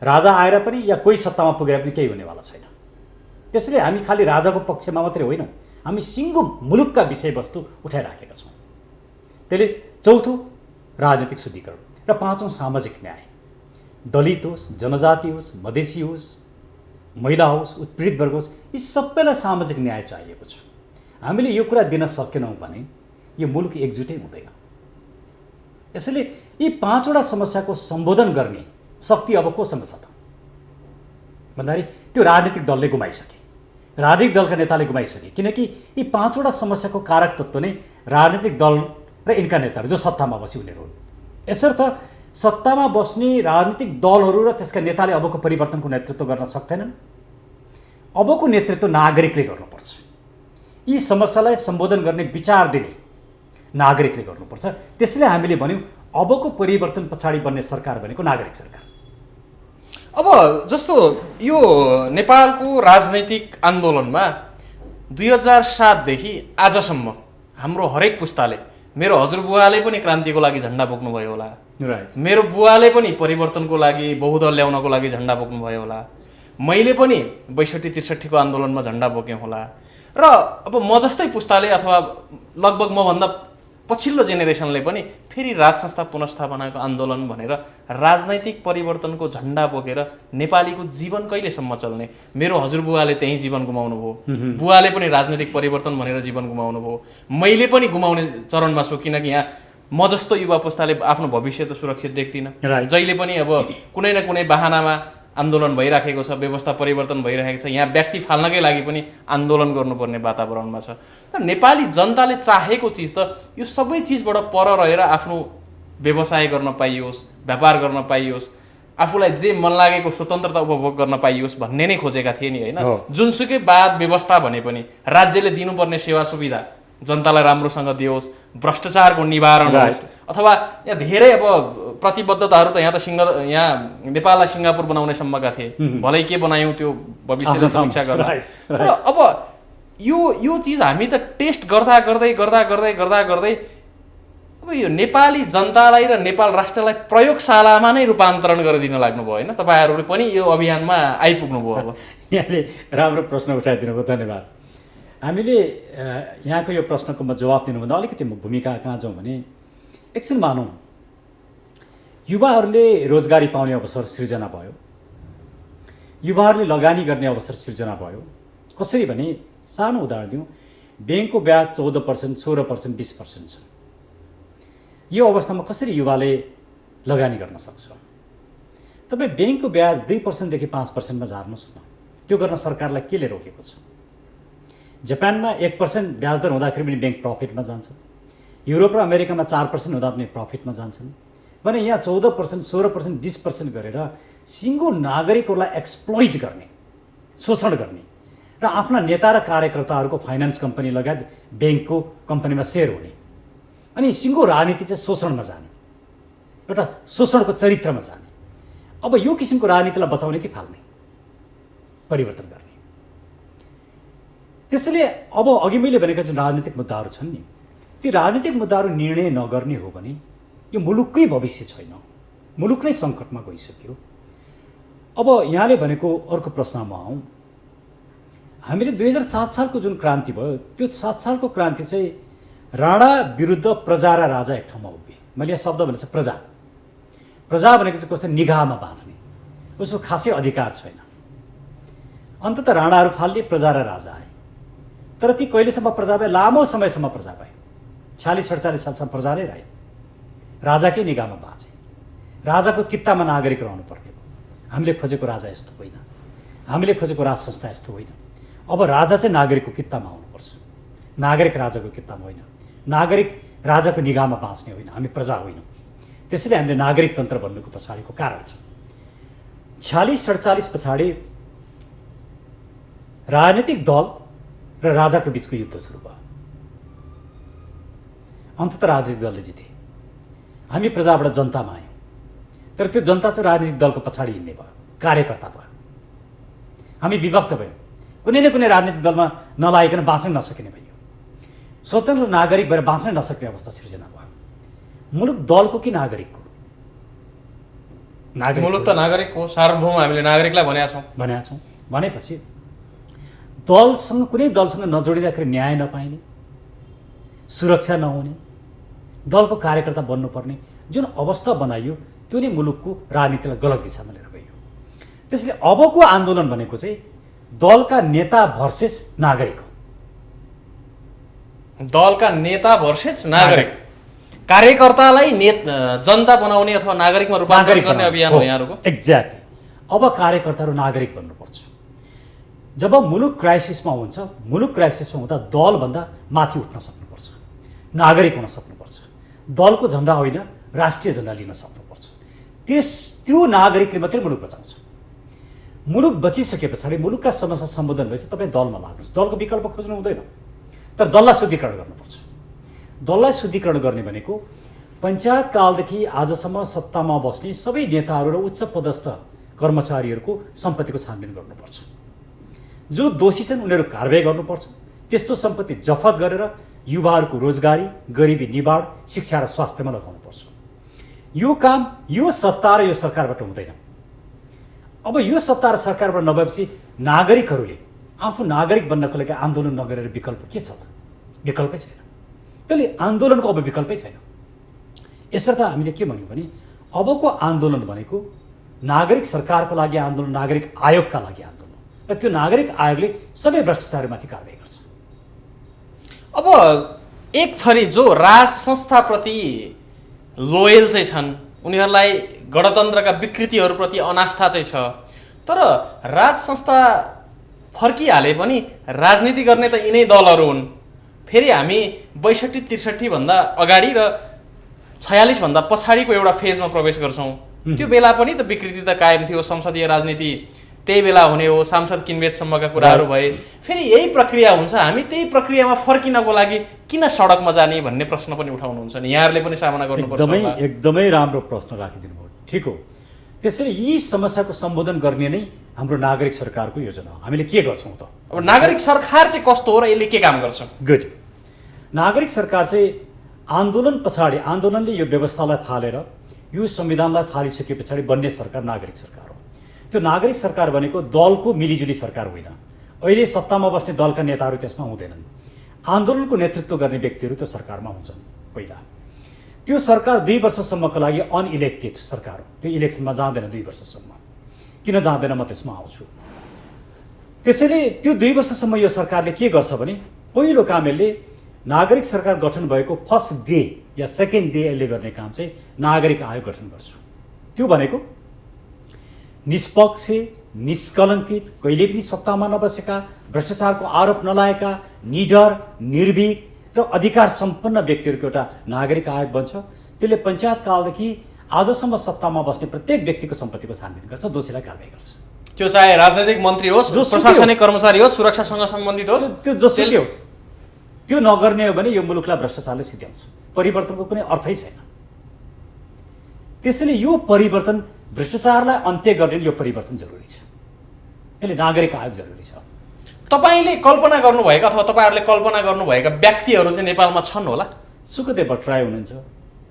B: राजा आएर पनि या कोही सत्तामा पुगेर पनि केही हुनेवाला छैन। त्यसैले हामी खालि राजाको पक्षमा मात्रै होइनौँ, हामी सिङ्गो मुलुकका विषयवस्तु उठाइराखेका छौँ। त्यसले चौथो राजनीतिक शुद्धिकरण र पाँचौँ सामाजिक न्याय। दलित होस्, जनजाति होस्, मधेसी होस्, महिला होस्, उत्पीडित वर्ग होस्, यी सबैलाई सामाजिक न्याय चाहिएको छ। हामीले यो कुरा दिन सकेनौँ भने यो मुलुक एकजुटै हुँदैन। यसैले यी 5वटा समस्याको सम्बोधन गर्ने शक्ति अब कोसँग छ त भन्दाखेरि त्यो राजनीतिक दलले गुमाइसके, राजनीतिक दलका नेताले गुमाइसके। किनकि यी 5वटा समस्याको कारक तत्त्व नै राजनीतिक दल र यिनका नेताहरू जो सत्तामा बसी उनीहरू हुन्। यसर्थ सत्तामा बस्ने राजनीतिक दलहरू र त्यसका नेताले अबको परिवर्तनको नेतृत्व गर्न सक्दैनन्। अबको नेतृत्व नागरिकले गर्नुपर्छ। यी समस्यालाई सम्बोधन गर्ने विचार दिने नागरिकले गर्नुपर्छ। त्यसैले हामीले भन्यौँ अबको परिवर्तन पछाडि बन्ने सरकार भनेको नागरिक सरकार।
A: अब जस्तो यो नेपालको राजनैतिक आन्दोलनमा 2007 देखि आजसम्म हाम्रो हरेक पुस्ताले, मेरो हजुरबुवाले पनि क्रान्तिको लागि झन्डा बोक्नुभयो होला, मेरो बुवाले पनि परिवर्तनको लागि, बहुदल ल्याउनको लागि झन्डा बोक्नुभयो होला, मैले पनि 62-63 को आन्दोलनमा झन्डा बोकेँ होला। र अब म जस्तै पुस्ताले अथवा लगभग मभन्दा पछिल्लो जेनेरेसनले पनि फेरि राज संस्था पुनर्स्थापनाको आन्दोलन भनेर राजनैतिक परिवर्तनको झन्डा बोकेर नेपालीको जीवन कहिलेसम्म चल्ने? मेरो हजुरबुवाले त्यही जीवन गुमाउनु भयो, बुवाले पनि राजनैतिक परिवर्तन भनेर जीवन गुमाउनु भयो, मैले पनि गुमाउने चरणमा छु। किनकि यहाँ म जस्तो युवा पुस्ताले आफ्नो भविष्य त सुरक्षित देख्दिनँ। जहिले पनि अब कुनै न कुनै बहानामा आन्दोलन भइराखेको छ, व्यवस्था परिवर्तन भइरहेको छ, यहाँ व्यक्ति फाल्नकै लागि पनि आन्दोलन गर्नुपर्ने वातावरणमा छ। र नेपाली जनताले चाहेको चिज त यो सबै चिजबाट पर रहेर आफ्नो व्यवसाय गर्न पाइयोस्, व्यापार गर्न पाइयोस्, आफूलाई जे मन लागेको स्वतन्त्रता उपभोग गर्न पाइयोस् भन्ने नै खोजेका थिए नि, होइन? जुनसुकै वाद व्यवस्था भने पनि राज्यले दिनुपर्ने सेवा सुविधा जनतालाई राम्रोसँग दियोस्, भ्रष्टाचारको निवारण होस्, अथवा यहाँ धेरै अब प्रतिबद्धताहरू त यहाँ नेपाललाई सिङ्गापुर बनाउने सम्मका थिए। भलै के बनायौँ त्यो भविष्यले समीक्षा गर्न। तर अब यो चिज हामी त टेस्ट गर्दा गर्दै अब यो नेपाली जनतालाई र नेपाल राष्ट्रलाई प्रयोगशालामा नै रूपान्तरण गरिदिन लाग्नुभयो होइन? तपाईँहरूले पनि यो अभियानमा आइपुग्नुभयो। अब
B: यहाँले राम्रो प्रश्न उठाइदिनु भयो, धन्यवाद। हामीले यहाँको यो प्रश्नको म जवाफ दिनुभन्दा अलिकति म भूमिका कहाँ जाउँ भने, एकछिन मानौँ युवाहरूले रोजगारी पाउने अवसर सृजना भयो, युवाहरूले लगानी गर्ने अवसर सृजना भयो। कसरी भने, सानो उदाहरण दिउँ, ब्याङ्कको ब्याज 14%, 16%, 20% छ। यो अवस्थामा कसरी युवाले लगानी गर्न सक्छ? तपाईँ ब्याङ्कको ब्याज 2% देखि 5%मा झार्नुहोस् न, त्यो गर्न सरकारलाई केले रोकेको छ? जापानमा 1% ब्याज दर हुँदाखेरि पनि ब्याङ्क प्रफिटमा जान्छ, युरोप र अमेरिकामा 4% हुँदा पनि प्रफिटमा जान्छन् भने यहाँ 14%, 16%, 20% गरेर सिङ्गो नागरिकहरूलाई एक्सप्लोइट गर्ने, शोषण गर्ने र आफ्ना नेता र कार्यकर्ताहरूको फाइनान्स कम्पनी लगायत ब्याङ्कको कम्पनीमा सेयर हुने, अनि सिङ्गो राजनीति चाहिँ शोषणमा जाने, एउटा शोषणको चरित्रमा जाने। अब यो किसिमको राजनीतिलाई बचाउने कि फाल्ने, परिवर्तन गर्ने। त्यसैले अब अघि मैले भनेका जुन राजनीतिक मुद्दाहरू छन् नि, ती राजनीतिक मुद्दाहरू निर्णय नगर्ने हो भने यो मुलुककै भविष्य छैन, मुलुक नै सङ्कटमा गइसक्यो। अब यहाँले भनेको अर्को प्रश्नमा आउँ, हामीले 2007 सालको जुन क्रान्ति भयो, त्यो 7 सालको क्रान्ति चाहिँ राणा विरुद्ध प्रजा र राजा एक ठाउँमा उभिए। मैले यहाँ शब्द भनेको प्रजा, प्रजा भनेको चाहिँ कस्तो निगाहमा बाँच्ने, उसको खासै अधिकार छैन। अन्ततः राणाहरू फाल्ने, प्रजा र राजा आए। तर ती कहिलेसम्म प्रजा भए? लामो समयसम्म प्रजा भए, 46-47 सालसम्म प्रजा नै रहे, राजाकै निगाहमा बाँचे। राजाको कित्तामा नागरिक रहनु पर्ने भयो। हामीले खोजेको राजा यस्तो होइन, हामीले खोजेको राज संस्था यस्तो होइन। अब राजा चाहिँ नागरिकको कित्तामा आउनुपर्छ, नागरिक राजाको कित्तामा होइन, नागरिक राजाको निगाहमा बाँच्ने होइन, हामी प्रजा होइनौँ। त्यसैले हामीले नागरिक तन्त्र भन्नुको पछाडिको कारण छ 46-47 पछाडि राजनीतिक दल र राजाको बिचको युद्ध सुरु भयो। अन्ततः राजनीतिक दलले जिते, हामी प्रजाबाट जनतामा आयौँ। तर त्यो जनता चाहिँ राजनीतिक दलको पछाडि हिँड्ने भयो, कार्यकर्ता भयो। हामी विभक्त भयौँ, कुनै न कुनै राजनीतिक दलमा नलागिकन बाँच्न नसकिने भयो, स्वतन्त्र नागरिक भएर बाँच्न नसक्ने अवस्था सृजना भयो। मुलुक दलको कि नागरिकको?
A: मुलुक त नागरिकको, सार्वभौम हामीले नागरिकलाई भनेका छौँ।
B: भनेपछि दलसँग, कुनै दलसँग नजोडिँदाखेरि न्याय नपाइने, सुरक्षा नहुने, दलको कार्यकर्ता बन्नुपर्ने जुन अवस्था बनाइयो, त्यो नै मुलुकको राजनीतिलाई गलत दिशामा लिएर गयो। त्यसैले अबको आन्दोलन भनेको चाहिँ दलका नेता भर्सेस नागरिक हो।
A: दलका नेता भर्सेस नागरिक, कार्यकर्तालाई जनता बनाउने अथवा नागरिकमा रूपान्तरण गर्ने अभियान हो यहाँहरूको।
B: एक्ज्याक्टली। अब कार्यकर्ताहरू नागरिक बन्नुपर्छ। जब मुलुक क्राइसिसमा हुन्छ, मुलुक क्राइसिसमा हुँदा दलभन्दा माथि उठ्न सक्नुपर्छ, नागरिक हुन सक्नुपर्छ। दलको झन्डा होइन, राष्ट्रिय झन्डा लिन सक्नुपर्छ। त्यो नागरिकले मात्रै मुलुक बचाउँछ। मुलुक बचिसके पछाडि मुलुकका समस्या सम्बोधन भएपछि तपाईँ दलमा लाग्नुहोस्। दलको विकल्प खोज्नु हुँदैन, तर दललाई शुद्धिकरण गर्नुपर्छ। दललाई शुद्धिकरण गर्ने भनेको पञ्चायत कालदेखि आजसम्म सत्तामा बस्ने सबै नेताहरू र उच्च पदस्थ कर्मचारीहरूको सम्पत्तिको छानबिन गर्नुपर्छ। जो दोषी छन् उनीहरू कारबाही गर्नुपर्छ। त्यस्तो सम्पत्ति जफत गरेर युवाहरूको रोजगारी, गरिबी निवारण, शिक्षा र स्वास्थ्यमा लगाउनुपर्छ। यो काम यो सत्ता र यो सरकारबाट हुँदैन। अब यो सत्ता र सरकारबाट नभएपछि नागरिकहरूले आफू नागरिक बन्नको लागि आन्दोलन नगरेर विकल्प के छ त? विकल्पै छैन। त्यसले आन्दोलनको अब विकल्पै छैन। यसर्थ हामीले के भन्यौँ भने अबको आन्दोलन भनेको नागरिक सरकारको लागि आन्दोलन, नागरिक आयोगका लागि आन्दोलन, र त्यो नागरिक आयोगले सबै भ्रष्टाचारमाथि कारबाही गर्छ।
A: अब एक थरी जो राज संस्थाप्रति लोयल चाहिँ छन्, उनीहरूलाई गणतन्त्रका विकृतिहरूप्रति अनास्था चाहिँ छ, तर राज संस्था फर्किहाले पनि राजनीति गर्ने त यिनै दलहरू हुन्। फेरि हामी 62-63 भन्दा अगाडि र 46 भन्दा पछाडिको एउटा फेजमा प्रवेश गर्छौँ। त्यो बेला पनि त विकृति त कायम थियो, संसदीय राजनीति त्यही बेला हुने हो, सांसद किनबेचसम्मका कुराहरू भए। फेरि यही प्रक्रिया हुन्छ, हामी त्यही प्रक्रियामा फर्किनको लागि किन सडकमा जाने भन्ने प्रश्न पनि उठाउनुहुन्छ नि, यहाँहरूले पनि सामना गर्नुपर्छ।
B: एकदमै राम्रो प्रश्न राखिदिनु भयो, ठिक हो। त्यसैले यी समस्याको सम्बोधन गर्ने नै हाम्रो नागरिक सरकारको योजना हो। हामीले के गर्छौँ त? अब
A: नागरिक सरकार चाहिँ कस्तो हो र यसले के काम गर्छ?
B: गुड। नागरिक सरकार चाहिँ आन्दोलन पछाडि आन्दोलनले यो व्यवस्थालाई फालेर यो संविधानलाई फालिसके पछाडि बन्ने सरकार नागरिक सरकार हो। त्यो नागरिक सरकार भनेको दलको मिलिजुली सरकार होइन। अहिले सत्तामा बस्ने दलका नेताहरू त्यसमा हुँदैनन्। आन्दोलनको नेतृत्व गर्ने व्यक्तिहरू त्यो सरकारमा हुन्छन्। पहिला त्यो सरकार 2 वर्षसम्मको लागि अनइलेक्टेड सरकार हो। त्यो इलेक्सनमा जाँदैन 2 वर्षसम्म। किन जाँदैन म त्यसमा आउँछु। त्यसैले त्यो 2 वर्षसम्म यो सरकारले के गर्छ भने पहिलो काम यसले नागरिक सरकार गठन भएको फर्स्ट डे या सेकेन्ड डे यसले गर्ने काम चाहिँ नागरिक आयोग गठन गर्छु। त्यो भनेको निष्पक्ष, निष्कलङ्कित, कहिले पनि सत्तामा नबसेका, भ्रष्टाचारको आरोप नलागेका, निडर, निर्भीक र अधिकार सम्पन्न व्यक्तिहरूको एउटा नागरिक आयोग बन्छ। त्यसले पञ्चायत कालदेखि आजसम्म सत्तामा बस्ने प्रत्येक व्यक्तिको सम्पत्तिको छानबिन गर्छ, दोषीलाई कारबाही गर्छ।
A: त्यो चाहे राजनैतिक मन्त्री होस्, प्रशासनिक कर्मचारी होस्, सुरक्षासँग सम्बन्धित होस्,
B: त्यो जोसुकै होस्। त्यो नगर्ने हो भने यो मुलुकलाई भ्रष्टाचारले सिध्याउँछ। परिवर्तनको कुनै अर्थै छैन। त्यसैले यो परिवर्तन, भ्रष्टाचारलाई अन्त्य गर्ने यो परिवर्तन जरुरी छ। यसले नागरिक आयोग जरुरी छ।
A: तपाईले कल्पना गर्नुभएका अथवा तपाईहरुले कल्पना गर्नुभएका व्यक्तिहरू चाहिँ नेपालमा छन् होला?
B: सुखदेव भट्टराई हुनुहुन्छ,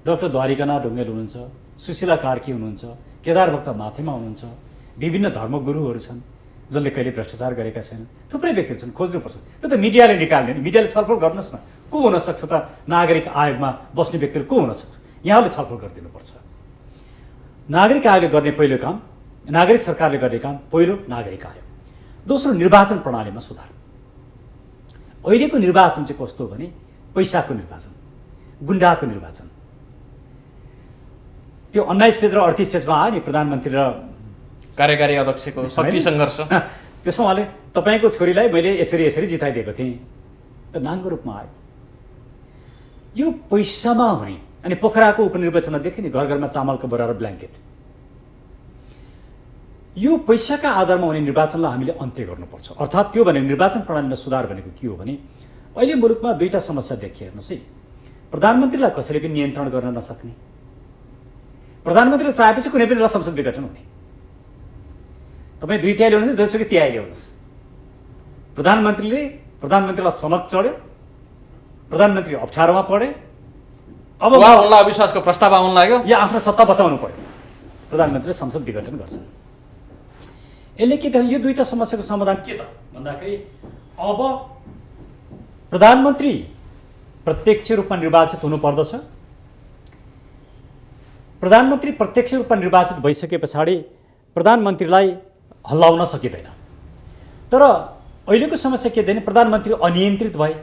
B: डाक्टर द्वारिकानाथ ढुङ्गेल हुनुहुन्छ, सुशीला कार्की हुनुहुन्छ, केदार भक्त माथेमा हुनुहुन्छ, विभिन्न धर्मगुरुहरू छन् जसले कहिले भ्रष्टाचार गरेका छैनन्। थुप्रै व्यक्तिहरू छन्, खोज्नुपर्छ। त्यो त मिडियाले निकाल्ने, मिडियाले छलफल गर्नुहोस् न। को हुनसक्छ त नागरिक आयोगमा बस्ने व्यक्तिहरू को हुनसक्छ? यहाँले छलफल गरिदिनुपर्छ। नागरिक आयोगले गर्ने पहिलो काम, नागरिक सरकारले गर्ने काम पहिलो नागरिक आयोग। दोस्रो निर्वाचन प्रणालीमा सुधार। अहिलेको निर्वाचन चाहिँ कस्तो भने पैसाको निर्वाचन, गुन्डाको निर्वाचन। त्यो 19 पेज र 38 पेजमा आयो नि प्रधानमन्त्री र
A: कार्यकारी अध्यक्षको शक्ति सङ्घर्ष।
B: त्यसमा उहाँले तपाईँको छोरीलाई मैले यसरी जिताइदिएको थिएँ, त नाङ्गो रूपमा आयो। यो पैसामा हुने। अनि पोखराको उपनिर्वाचनमा देख्यो नि, घर घरमा चामलको बोरा र ब्ल्याङ्केट। यो पैसाका आधारमा हुने निर्वाचनलाई हामीले अन्त्य गर्नुपर्छ। अर्थात् त्यो भने निर्वाचन प्रणालीमा सुधार भनेको के हो भने अहिले मुलुकमा 2टा समस्या देखिए हेर्नुहोस् है। प्रधानमन्त्रीलाई कसैले पनि नियन्त्रण गर्न नसक्ने। प्रधानमन्त्रीले चाहेपछि कुनै पनि बेला संसद विघटन हुने। तपाईँ 2 तिहाई ल्याउनुहोस्, 2 तिहाई ल्याउनुहोस्। प्रधानमन्त्रीलाई सनक चढ्यो, प्रधानमन्त्री अप्ठ्यारोमा परे, अब
A: उहाँलाई अविश्वासको प्रस्ताव आउन लाग्यो
B: या आफ्नो सत्ता बचाउनु पर्यो, प्रधानमन्त्रीले संसद विघटन गर्छन्। यसले के देखाउँछ? यो 2टा समस्याको समाधान के त भन्दाखेरि अब प्रधानमन्त्री प्रत्यक्ष रूपमा निर्वाचित हुनुपर्दछ। प्रधानमन्त्री प्रत्यक्ष रूपमा निर्वाचित भइसके पछाडि प्रधानमन्त्रीलाई हल्लाउन सकिँदैन। तर अहिलेको समस्या के भने प्रधानमन्त्री अनियन्त्रित भए।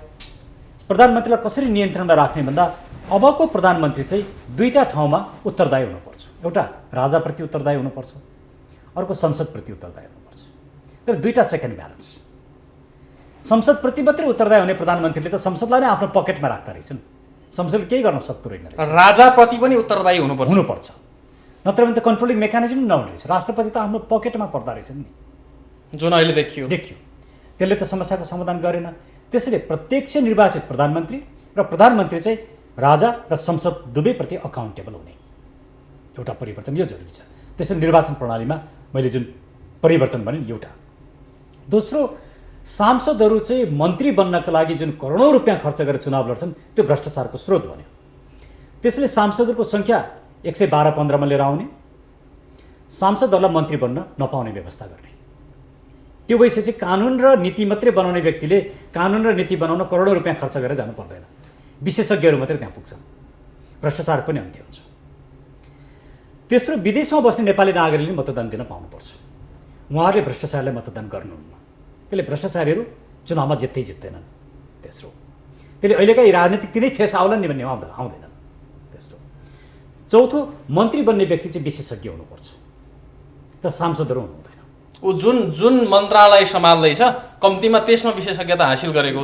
B: प्रधानमन्त्रीलाई कसरी नियन्त्रणमा राख्ने भन्दा अबको प्रधानमन्त्री चाहिँ 2टा ठाउँमा उत्तरदायी हुनुपर्छ। एउटा राजाप्रति उत्तरदायी हुनुपर्छ, अर्को संसदप्रति उत्तरदायी हुनुपर्छ। तर 2टा चेक एन्ड ब्यालेन्स। संसदप्रति मात्रै उत्तरदायी हुने प्रधानमन्त्रीले त संसदलाई नै आफ्नो पकेटमा राख्दा रहेछन्। संसदले केही गर्न सक्दो रहेन।
A: राजाप्रति पनि उत्तरदायी
B: हुनुपर्छ। नत्र भने त कन्ट्रोलिङ मेकानिजम नहुने रहेछ। राष्ट्रपति त आफ्नो पकेटमा पर्दा रहेछन् नि,
A: जुन अहिले देखियो।
B: त्यसले त समस्याको समाधान गरेन। त्यसैले प्रत्यक्ष निर्वाचित प्रधानमन्त्री र प्रधानमन्त्री चाहिँ राजा र संसद दुवैप्रति अकाउन्टेबल हुने एउटा परिवर्तन यो जरुरी छ। त्यसैले निर्वाचन प्रणालीमा मैले जुन परिवर्तन भने एउटा। दोस्रो, सांसदहरू चाहिँ मन्त्री बन्नका लागि जुन करोडौँ रुपियाँ खर्च गरेर चुनाव लड्छन् त्यो भ्रष्टाचारको स्रोत बन्यो। त्यसैले सांसदहरूको सङ्ख्या 112-15मा लिएर आउने, सांसदहरूलाई मन्त्री बन्न नपाउने व्यवस्था गर्ने। त्यो भइसकेपछि कानुन र नीति मात्रै बनाउने व्यक्तिले कानुन र नीति बनाउन करोडौँ रुपियाँ खर्च गरेर जानु पर्दैन। विशेषज्ञहरू मात्रै त्यहाँ पुग्छन्। भ्रष्टाचार पनि अन्त्य हुन्छ। तेस्रो, विदेशमा बस्ने नेपाली नागरिकले मतदान दिन पाउनुपर्छ। उहाँहरूले भ्रष्टाचारलाई मतदान गर्नुहुन्न। त्यसले भ्रष्टाचारीहरू चुनावमा जित्दैनन्। तेस्रो, त्यसले अहिलेका राजनीतिक तिनै फेस आउलान् नि भन्ने आउँदैनन्। तेस्रो, चौथो, मन्त्री बन्ने व्यक्ति चाहिँ विशेषज्ञ हुनुपर्छ र सांसदहरू हुनु हुँदैन।
A: ऊ जुन मन्त्रालय सम्हाल्दैछ कम्तीमा त्यसमा विशेषज्ञता हासिल गरेको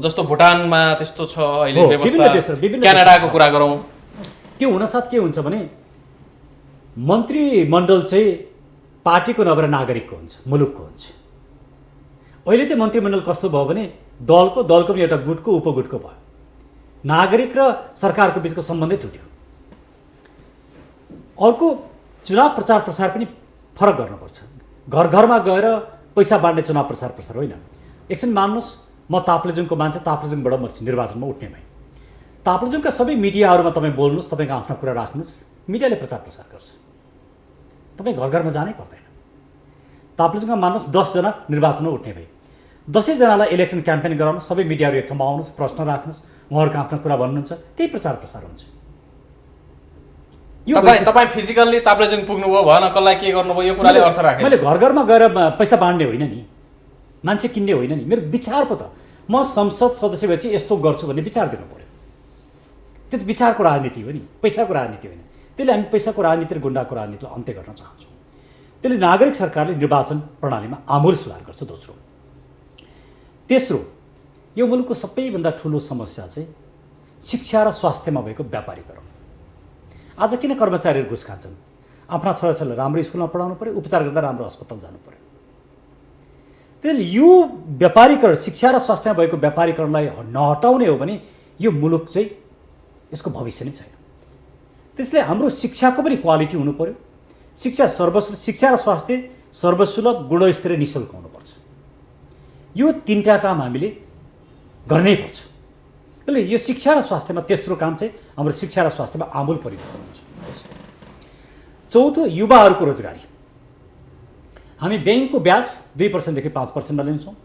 A: जस्तो भुटानमा त्यस्तो छ अहिले व्यवस्था। क्यानाडाको कुरा गरौँ,
B: त्यो हुनसाथ के हुन्छ भने मन्त्रीमण्डल चाहिँ पार्टीको नभएर नागरिकको हुन्छ, मुलुकको हुन्छ। अहिले चाहिँ मन्त्रीमण्डल कस्तो भयो भने दलको पनि एउटा गुटको उपगुटको भयो। नागरिक र सरकारको बिचको सम्बन्धै टुट्यो। अर्को, चुनाव प्रचार प्रसार पनि फरक गर्नुपर्छ। घर घरमा गएर पैसा बाँड्ने चुनाव प्रसार होइन। एकछिन मान्नुहोस्, म ताप्लेजुङको मान्छे, ताप्लेजुङबाट म निर्वाचनमा उठ्ने भएँ। ताप्लेजुङका सबै मिडियाहरूमा तपाईँ बोल्नुहोस्, तपाईँको आफ्नो कुरा राख्नुहोस्, मिडियाले प्रचार प्रसार गर्छ। तपाईँ घर घरमा जानै पर्दैन। ताप्लेजुङमा मान्नुहोस् 10 जना निर्वाचनमा उठ्ने भए 10 जनालाई इलेक्सन क्याम्पेन गराउनु, सबै मिडियाहरू एक ठाउँमा आउनुहोस्, प्रश्न राख्नुहोस्, उहाँहरूको आफ्नो कुरा भन्नुहुन्छ, त्यही प्रचार प्रसार हुन्छ।
A: तपाईँ फिजिकल्ली ताप्लेजुङ पुग्नुभयो भएन, कसलाई के गर्नुभयो यो कुराले अर्थ राखेन।
B: मैले घर घरमा गएर पैसा बाँड्ने होइन नि, मान्छे किन्ने होइन नि, मेरो विचार पो त। म संसद सदस्य भएपछि यस्तो गर्छु भन्ने विचार दिनु पर्यो। त्यो त विचारको राजनीति हो नि, पैसाको राजनीति होइन। त्यसले हामी पैसाको राजनीति र गुन्डाको राजनीतिलाई अन्त्य गर्न चाहन्छौँ। त्यसले नागरिक सरकारले निर्वाचन प्रणालीमा आमूल सुधार गर्छ। दोस्रो, तेस्रो, यो मुलुकको सबैभन्दा ठुलो समस्या चाहिँ शिक्षा र स्वास्थ्यमा भएको व्यापारीकरण। आज किन कर्मचारीहरू घुस खान्छन्? आफ्ना छोराछोरीलाई राम्रो स्कुलमा पढाउनु पऱ्यो, उपचार गर्दा राम्रो अस्पताल जानु पऱ्यो। त्यसले यो व्यापारीकरण, शिक्षा र स्वास्थ्यमा भएको व्यापारीकरणलाई नहटाउने हो भने यो मुलुक चाहिँ यसको भविष्य नै छैन। त्यसले हाम्रो शिक्षाको पनि क्वालिटी हुनु पऱ्यो। शिक्षा र स्वास्थ्य सर्वसुलभ, गुणस्तरीय, निःशुल्क हुनुपर्छ। यो तीनटा काम हामीले गर्नै पर्छ। त्यसले यो शिक्षा र स्वास्थ्यमा तेस्रो काम चाहिँ हाम्रो शिक्षा र स्वास्थ्यमा आमूल परिवर्तन हुन्छ। चौथो, युवाहरूको रोजगारी। हामी ब्याङ्कको ब्याज 2%देखि 5%मा लिन्छौँ।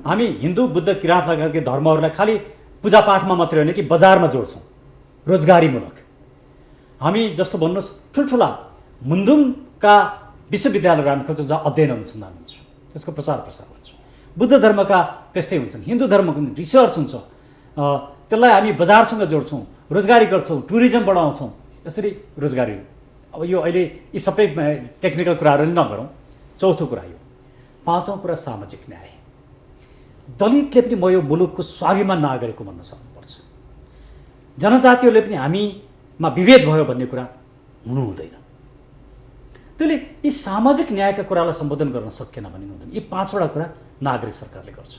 B: हामी हिन्दू, बुद्ध, किराँत लगायतका धर्महरूलाई खालि पूजापाठमा मात्रै होइन कि बजारमा जोड्छौँ, रोजगारीमूलक। हामी जस्तो भन्नुहोस् ठुल्ठुला मुन्दुमका विश्वविद्यालयहरू हामी खोज्छौँ जहाँ अध्ययन अनुसन्धान हुन्छ, त्यसको प्रचार प्रसार हुन्छ। बुद्ध धर्मका त्यस्तै हुन्छन्, हिन्दू धर्मको रिसर्च हुन्छ, त्यसलाई हामी बजारसँग जोड्छौँ, रोजगारी गर्छौँ, टुरिज्म बढाउँछौँ। यसरी रोजगारी। अब यो अहिले यी सबै टेक्निकल कुराहरू नगरौँ। चौथो कुरा यो। पाँचौँ कुरा सामाजिक न्याय। दलितले पनि म यो मुलुकको स्वाभिमान नागरिकको भन्न सक्नुपर्छ। जनजातिहरूले पनि हामीमा विभेद भयो भन्ने कुरा हुनु हुँदैन। त्यसले यी सामाजिक न्यायका कुरालाई सम्बोधन गर्न सकेन भने हुँदैन। यी 5वटा कुरा नागरिक सरकारले गर्छ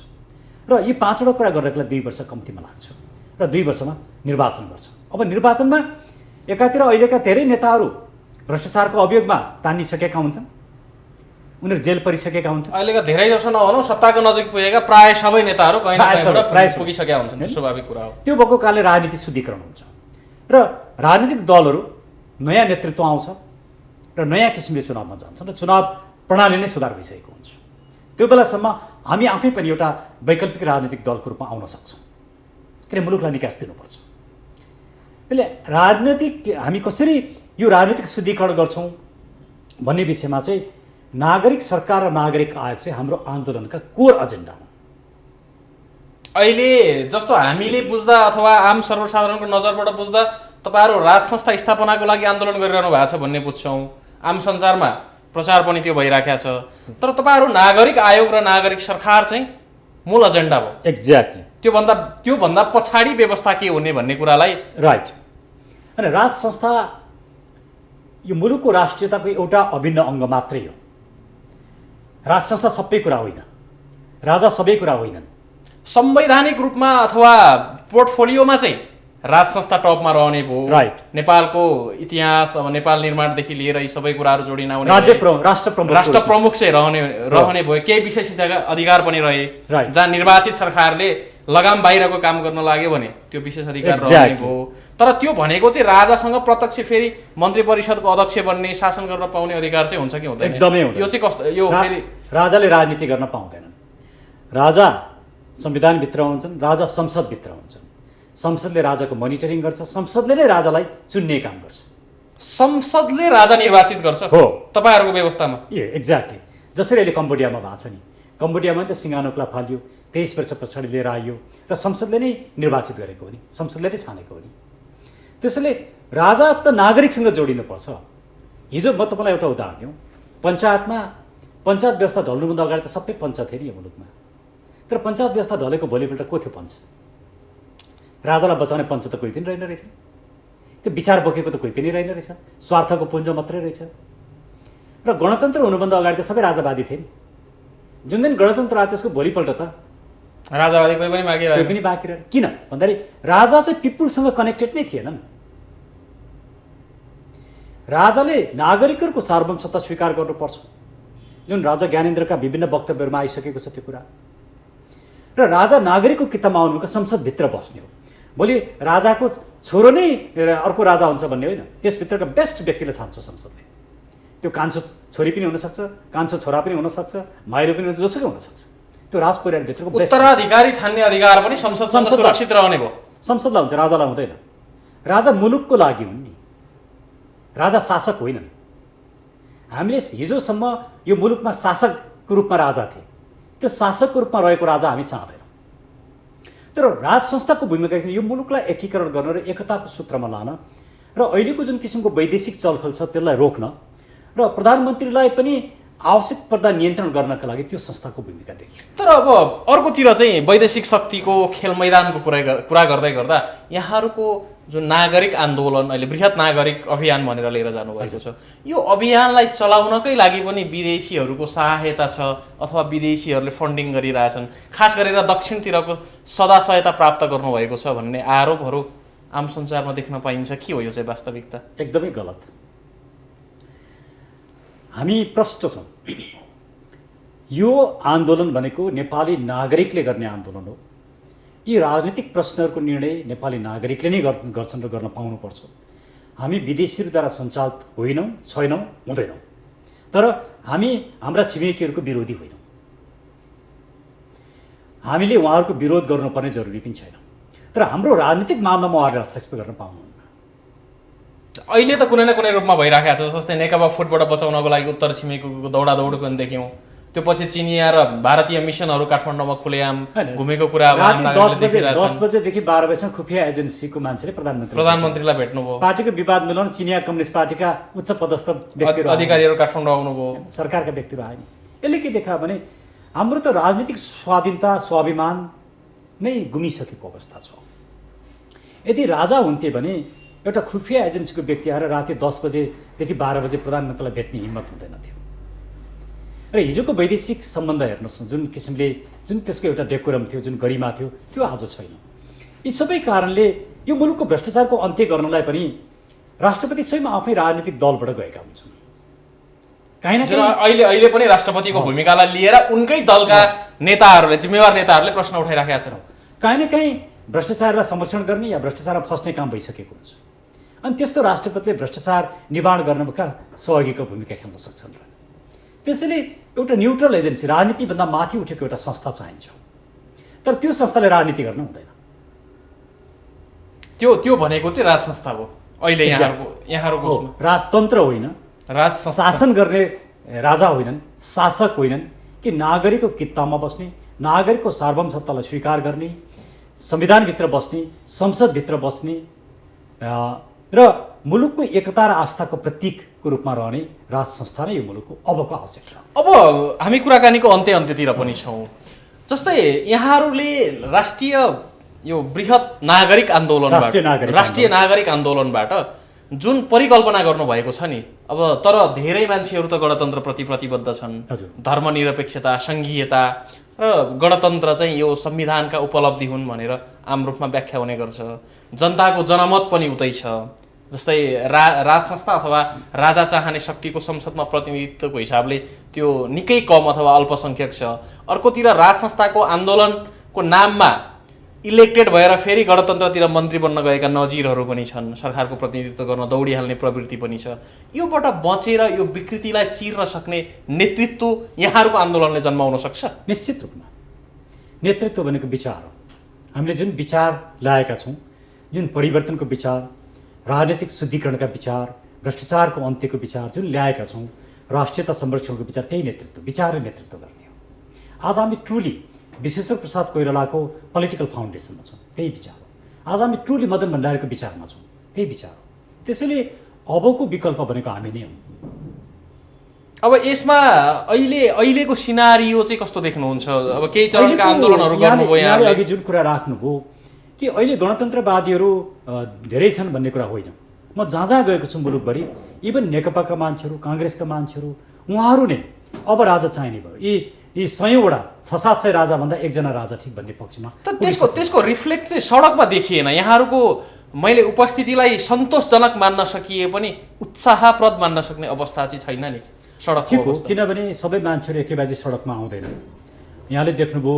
B: र यी 5वटा कुरा गर्नलाई 2 वर्ष कम्तीमा लाग्छ र 2 वर्षमा निर्वाचन गर्छ। अब निर्वाचनमा एकातिर अहिलेका धेरै नेताहरू भ्रष्टाचारको अभियोगमा तानिसकेका हुन्छन्, उनीहरू जेल परिसकेका हुन्छन्।
A: अहिलेका धेरै जसो नभनौँ, सत्ताको नजिक पुगेका प्राय सबै नेताहरू कहीँ न कहीँबाट पुगिसकेका हुन्छन्। त्यो स्वाभाविक कुरा हो। त्यो
B: भएको कारणले राजनीतिक शुद्धिकरण हुन्छ र राजनीतिक दलहरू नयाँ नेतृत्व आउँछ र नयाँ किसिमले चुनावमा जान्छन् र चुनाव प्रणाली नै सुधार भइसकेको हुन्छ। त्यो बेलासम्म हामी आफै पनि एउटा वैकल्पिक राजनीतिक दलको रूपमा आउन सक्छौँ, किन मुलुकलाई निकास दिनुपर्छ। त्यसले राजनीतिक हामी कसरी यो राजनीतिक शुद्धिकरण गर्छौँ भन्ने विषयमा चाहिँ नागरिक सरकार र नागरिक आयोग चाहिँ हाम्रो आन्दोलनका कोर एजेन्डा हो।
A: अहिले जस्तो हामीले बुझ्दा अथवा आम सर्वसाधारणको नजरबाट बुझ्दा तपाईँहरू राज संस्था स्थापनाको लागि आन्दोलन गरिरहनु भएको छ भन्ने बुझ्छौँ। आम सञ्चारमा प्रचार पनि त्यो भइराखेको छ। तर तपाईँहरू नागरिक आयोग र नागरिक सरकार चाहिँ मूल एजेन्डा हो।
B: एक्ज्याक्टली।
A: त्योभन्दा पछाडि व्यवस्था के हुने भन्ने कुरालाई
B: राइट। अनि राज संस्था यो मुलुकको राष्ट्रियताको एउटा अभिन्न अङ्ग मात्रै हो। राज संस्था सबै कुरा होइन, राजा सबै कुरा होइनन्।
A: संवैधानिक रूपमा अथवा पोर्टफोलियोमा चाहिँ राज संस्था टपमा रहने भयो।
B: राइट।
A: नेपालको इतिहास, अब नेपाल निर्माणदेखि लिएर यी सबै कुराहरू जोडिन आउने,
B: राष्ट्र
A: प्रमुख चाहिँ रहने भयो। केही विशेषाधिकार अधिकार पनि रहे।
B: राइट।
A: जहाँ निर्वाचित सरकारले लगाम बाहिरको काम गर्न लाग्यो भने त्यो विशेष अधिकार रहने भयो। तर त्यो भनेको चाहिँ राजासँग प्रत्यक्ष फेरि मन्त्री परिषदको अध्यक्ष बन्ने, शासन गर्न पाउने अधिकार चाहिँ हुन्छ कि हुँदैन?
B: एकदमै हुँदैन।
A: यो चाहिँ कस्तो? यो फेरि
B: राजाले राजनीति गर्न पाउँदैनन्। राजा संविधानभित्र हुन्छन्, राजा संसदभित्र हुन्छन्। संसदले राजाको मोनिटरिङ गर्छ, संसदले नै राजालाई चुन्ने काम गर्छ।
A: संसदले राजा निर्वाचित गर्छ
B: हो
A: तपाईँहरूको व्यवस्थामा?
B: एक्ज्याक्टली। जसरी अहिले कम्बोडियामा भएको छ नि, कम्बोडियामा त सिङ्गानोकलाई फाल्यो, 23 वर्ष पछाडि लिएर आइयो र संसदले नै निर्वाचित गरेको हो नि, संसदले नै छानेको हो नि। त्यसैले राजा त नागरिकसँग जोडिनुपर्छ। हिजो म तपाईँलाई एउटा उदाहरण दिउँ। पञ्चायत व्यवस्था ढल्नुभन्दा अगाडि त सबै पञ्चायत थियो नि यो मुलुकमा। तर पञ्चायत व्यवस्था ढलेको भोलिपल्ट को थियो पञ्च? राजालाई बचाउने पञ्च त कोही पनि रहेन रहेछ। त्यो विचार बोकेको त कोही पनि रहेन रहेछ। स्वार्थको पुञ्ज मात्रै रहेछ। र गणतन्त्र हुनुभन्दा अगाडि त सबै राजावादी थिए नि। जुन दिन गणतन्त्र आयो त्यसको भोलिपल्ट त
A: राजावादी कोही पनि बाँकी
B: रहेन। किन भन्दाखेरि राजा चाहिँ पिपुलसँग कनेक्टेड नै थिएनन्। राजाले नागरिकहरूको सार्वभौम सत्ता स्वीकार गर्नुपर्छ, जुन राजा ज्ञानेन्द्रका विभिन्न वक्तव्यहरूमा आइसकेको छ त्यो कुरा। र राजा नागरिकको किताबमा आउनुको संसदभित्र बस्ने हो। भोलि राजाको छोरो नै अर्को राजा हुन्छ भन्ने होइन, त्यसभित्रका बेस्ट व्यक्तिले छान्छ संसदले। त्यो कान्छो छोरी पनि हुनसक्छ, कान्छो छोरा पनि हुनसक्छ, माइलो पनि जोसुकै हुनसक्छ। त्यो राज परिवारभित्रको
A: उत्तराधिकारी छान्ने अधिकार पनि संसदसँग सुरक्षित रहने भयो।
B: संसदलाई हुन्छ, राजालाई हुँदैन। राजा मुलुकको लागि हुन् नि, राजा शासक होइनन्। हामीले हिजोसम्म यो मुलुकमा शासकको रूपमा राजा थिए, त्यो शासकको रूपमा रहेको राजा हामी चाहँदैनौँ। तर राज संस्थाको भूमिका यो मुलुकलाई एकीकरण गर्न र एकताको सूत्रमा लान र अहिलेको जुन किसिमको वैदेशिक चलखल छ त्यसलाई रोक्न र प्रधानमन्त्रीलाई पनि आवश्यक पर्दा नियन्त्रण गर्नका लागि त्यो संस्थाको भूमिका देखियो।
A: तर अब अर्कोतिर चाहिँ वैदेशिक शक्तिको खेल मैदानको कुरा गर्दै गर्दा यहाँहरूको जुन नागरिक आन्दोलन अहिले बृहत नागरिक अभियान भनेर लिएर जानुभएको छ, यो अभियानलाई चलाउनकै लागि पनि विदेशीहरूको सहायता छ अथवा विदेशीहरूले फन्डिङ गरिरहेछन्, खास गरेर दक्षिणतिरको सदा सहायता प्राप्त गर्नुभएको छ भन्ने आरोपहरू आम सञ्चारमा देख्न पाइन्छ। के हो यो चाहिँ वास्तविकता?
B: एकदमै गलत। हामी प्रष्ट छौँ। यो आन्दोलन भनेको नेपाली नागरिकले गर्ने आन्दोलन हो। यी राजनीतिक प्रश्नहरूको निर्णय नेपाली नागरिकले नै गर्छन् र गर्न पाउनुपर्छ। हामी विदेशीहरूद्वारा सञ्चालित होइनौँ, छैनौँ, हुँदैनौँ। तर हामी हाम्रा छिमेकीहरूको विरोधी होइनौँ। हामीले उहाँहरूको विरोध गर्नुपर्ने जरुरी पनि छैन। तर हाम्रो राजनीतिक मामलामा उहाँहरूले हस्तक्षेप गर्न पाउनुहुन्न।
A: अहिले त कुनै न कुनै रूपमा भइराखेको छ। जस्तै नेकपा फुटबाट बचाउनको लागि उत्तर छिमेकीको दौडादौड पनि देख्यौँ। त्यो पछि चिनिया र भारतीय मिसनहरू काठमाडौँमा खुलेआम घुमेको कुरा
B: 10 बजेदेखि 12 बजेसम्म खुफिया एजेन्सीको मान्छेले
A: प्रधानमन्त्रीलाई भेट्नुभयो।
B: पार्टीको विवाद मिलाउन चिनिया कम्युनिस्ट पार्टीका उच्च पदस्थ व्यक्तिहरू
A: अधिकारीहरू काठमाडौँ आउनुभयो,
B: सरकारका व्यक्तिहरू आए। यसले के देखायो भने हाम्रो त राजनीतिक स्वाधीनता स्वाभिमान नै गुमिसकेको अवस्था छ। यदि राजा हुन्थे भने एउटा खुफिया एजेन्सीको व्यक्ति आएर राति 10 बजेदेखि 12 बजे प्रधानमन्त्रीलाई भेट्ने हिम्मत हुँदैन थियो। र हिजोको वैदेशिक सम्बन्ध हेर्नुहोस् न, जुन किसिमले जुन त्यसको एउटा डेकोरम थियो, जुन गरिमा थियो, त्यो आज छैन। यी सबै कारणले यो मुलुकको भ्रष्टाचारको अन्त्य गर्नलाई पनि राष्ट्रपति स्वयं आफै राजनीतिक दलबाट गएका हुन्छन्। काहीँ न
A: काहीँ अहिले पनि राष्ट्रपतिको भूमिकालाई लिएर उनकै दलका नेताहरूले, जिम्मेवार नेताहरूले प्रश्न उठाइराखेका छन्।
B: काहीँ न काहीँ भ्रष्टाचारलाई संरक्षण गर्ने या भ्रष्टाचारमा फस्ने काम भइसकेको हुन्छ। अनि त्यस्तो राष्ट्रपतिले भ्रष्टाचार निवारण गर्नका सहयोगीको भूमिका खेल्न सक्छन्। त्यसैले एउटा न्युट्रल एजेन्सी, राजनीतिभन्दा माथि उठेको एउटा संस्था चाहिन्छ। तर त्यो संस्थाले राजनीति गर्न हुँदैन।
A: त्यो भनेको चाहिँ राज संस्था हो। अहिले यहाँहरूको
B: राजतन्त्र होइन,
A: राज
B: शासन गर्ने राजा होइनन्, शासक होइनन्, कि नागरिकको कित्तामा बस्ने, नागरिकको सार्वभौम सत्तालाई स्वीकार गर्ने, संविधानभित्र बस्ने, संसदभित्र बस्ने र मुलुकको एकता र आस्थाको प्रतीकको रूपमा रहने राज संस्था नै यो मुलुकको अबको आवश्यकता।
A: अब हामी कुराकानीको अन्त्यतिर पनि छौँ। जस्तै यहाँहरूले राष्ट्रिय यो बृहत नागरिक आन्दोलनबाट, राष्ट्रिय नागरिक आन्दोलनबाट जुन परिकल्पना गर्नुभएको छ नि, अब तर धेरै मान्छेहरू त गणतन्त्रप्रति प्रतिबद्ध छन्। धर्मनिरपेक्षता, सङ्घीयता र गणतन्त्र चाहिँ यो संविधानका उपलब्धि हुन् भनेर आम रूपमा व्याख्या हुने गर्छ। जनताको जनमत पनि उतै छ। जस्तै राज संस्था अथवा राजा चाहने शक्तिको संसदमा प्रतिनिधित्वको हिसाबले त्यो निकै कम अथवा अल्पसङ्ख्यक छ। अर्कोतिर राज संस्थाको आन्दोलनको नाममा इलेक्टेड भएर फेरि गणतन्त्रतिर मन्त्री बन्न गएका नजिरहरू पनि छन्। सरकारको प्रतिनिधित्व गर्न दौडिहाल्ने प्रवृत्ति पनि छ। योबाट बचेर यो विकृतिलाई चिर्न सक्ने नेतृत्व यहाँहरूको आन्दोलनले जन्माउन सक्छ?
B: निश्चित रूपमा। नेतृत्व भनेको विचार हो। हामीले जुन विचार ल्याएका छौँ, जुन परिवर्तनको विचार, राजनीतिक शुद्धिकरणका विचार, भ्रष्टाचारको अन्त्यको विचार जुन ल्याएका छौँ, राष्ट्रियता संरक्षणको विचार, त्यही नेतृत्व, विचार र नेतृत्व गर्ने हो। आज हामी ट्रुली विश्वेश्वर प्रसाद कोइरालाको पोलिटिकल फाउन्डेसनमा छौँ, त्यही विचार हो। आज हामी ट्रुली मदन भण्डारीको विचारमा छौँ, त्यही विचार हो। त्यसैले अबको विकल्प भनेको हामी नै हौँ।
A: अब यसमा अहिलेको सिनारियो चाहिँ कस्तो देख्नुहुन्छ? अब केही चरणका आन्दोलनहरू गर्नुभयो
B: यहाँले अघि जुन कुरा राख्नुभयो कि अहिले गणतन्त्रवादीहरू धेरै छन् भन्ने कुरा होइन। म जहाँ जहाँ गएको छु मुलुकभरि, इभन नेकपाका मान्छेहरू, काङ्ग्रेसका मान्छेहरू, उहाँहरू नै अब राजा चाहिने भयो। यी 100वटा 600-700 राजाभन्दा एकजना राजा ठिक भन्ने पक्षमा।
A: त त्यसको रिफ्लेक्ट चाहिँ सडकमा देखिएन। यहाँहरूको मैले उपस्थितिलाई सन्तोषजनक मान्न सकिए पनि उत्साहप्रद मान्न सक्ने अवस्था चाहिँ छैन नि सडकको अवस्था।
B: किनभने सबै मान्छेहरू एकैबाजी सडकमा आउँदैनन्। यहाँले देख्नुभयो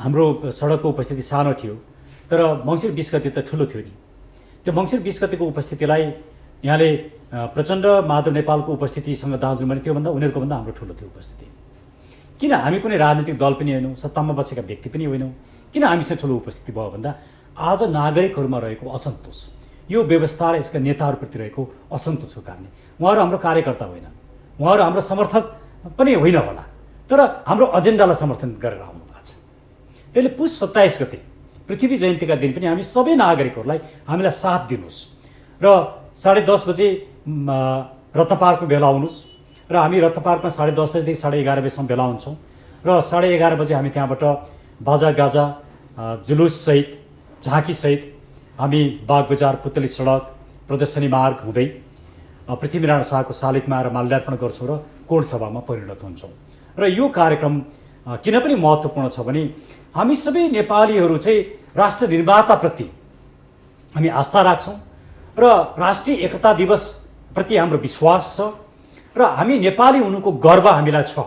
B: हाम्रो सडकको उपस्थिति सानो थियो, तर मङ्सिर 20 गते त ठुलो थियो नि। त्यो मङ्सिर 20 गतेको उपस्थितिलाई यहाँले प्रचण्ड माधव नेपालको उपस्थितिसँग दाँजुन भने त्योभन्दा उनीहरूको भन्दा हाम्रो ठुलो थियो उपस्थिति। किन हामी कुनै राजनीतिक दल पनि होइनौँ, सत्तामा बसेका व्यक्ति पनि होइनौँ, किन हामीसँग ठुलो उपस्थिति भयो भन्दा आज नागरिकहरूमा रहेको असन्तोष, यो व्यवस्था र यसका नेताहरूप्रति रहेको असन्तोषको कारणले। उहाँहरू हाम्रो कार्यकर्ता होइन, उहाँहरू हाम्रो समर्थक पनि होइन होला, तर हाम्रो एजेन्डालाई समर्थन गरेर आउनु भएको छ। त्यसले पुस 27 गते पृथ्वी जयन्तीका दिन पनि हामी सबै नागरिकहरूलाई हामीलाई साथ दिनुहोस् र 10:30 बजे रत्न पार्कमा भेला हुनुहोस् र हामी रत्न पार्कमा 10:30 बजेदेखि 11:30 बजेसम्म भेला हुन्छौँ र 11:30 बजे हामी त्यहाँबाट बाजागाजा जुलुससहित झाँकीसहित हामी बागबजार पुतली सडक प्रदर्शनी मार्ग हुँदै पृथ्वीनारायण शाहको शालिगमा आएर माल्यार्पण गर्छौँ र कोण सभामा परिणत हुन्छौँ। र यो कार्यक्रम किन पनि महत्त्वपूर्ण छ भने हामी सबै नेपालीहरू चाहिँ राष्ट्र निर्माताप्रति हामी आस्था राख्छौँ र राष्ट्रिय एकता दिवसप्रति हाम्रो विश्वास छ र हामी नेपाली हुनुको गर्व हामीलाई छ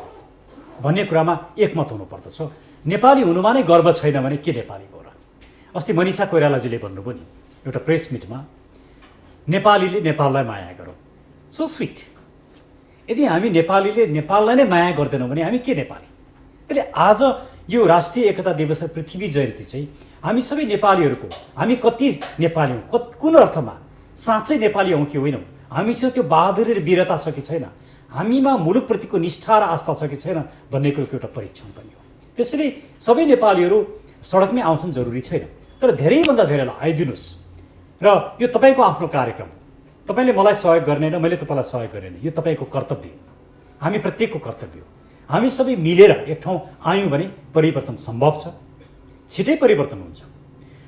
B: भन्ने कुरामा एकमत हुनुपर्दछ। नेपाली हुनुमा नै गर्व छैन भने के नेपाली हो र? अस्ति मनिषा कोइरालाजीले भन्नुभयो नि एउटा प्रेस मिटमा, नेपालीले नेपाललाई माया गरौँ। So sweet. यदि हामी नेपालीले नेपाललाई नै माया गर्दैनौँ भने हामी के नेपाली? त्यसले आज यो राष्ट्रिय एकता दिवस र पृथ्वी जयन्ती चाहिँ हामी सबै नेपालीहरूको, हामी कति नेपाली हौँ, कुन अर्थमा साँच्चै नेपाली हौँ कि होइनौँ, हामीसँग त्यो बहादुरी र वीरता छ कि छैन, हामीमा मुलुकप्रतिको निष्ठा र आस्था छ कि छैन भन्ने कुरोको एउटा परीक्षण पनि हो। त्यसैले सबै नेपालीहरू सडकमै आउँछन् जरुरी छैन, तर धेरैभन्दा धेरैलाई आइदिनुहोस् र यो तपाईँको आफ्नो कार्यक्रम, तपाईँले मलाई सहयोग गर्ने र मैले तपाईँलाई सहयोग गरेन, यो तपाईँको कर्तव्य हो, हामी प्रत्येकको कर्तव्य हो। हामी सबै मिलेर एक ठाउँ आयौँ भने परिवर्तन सम्भव छ, छिटै परिवर्तन हुन्छ,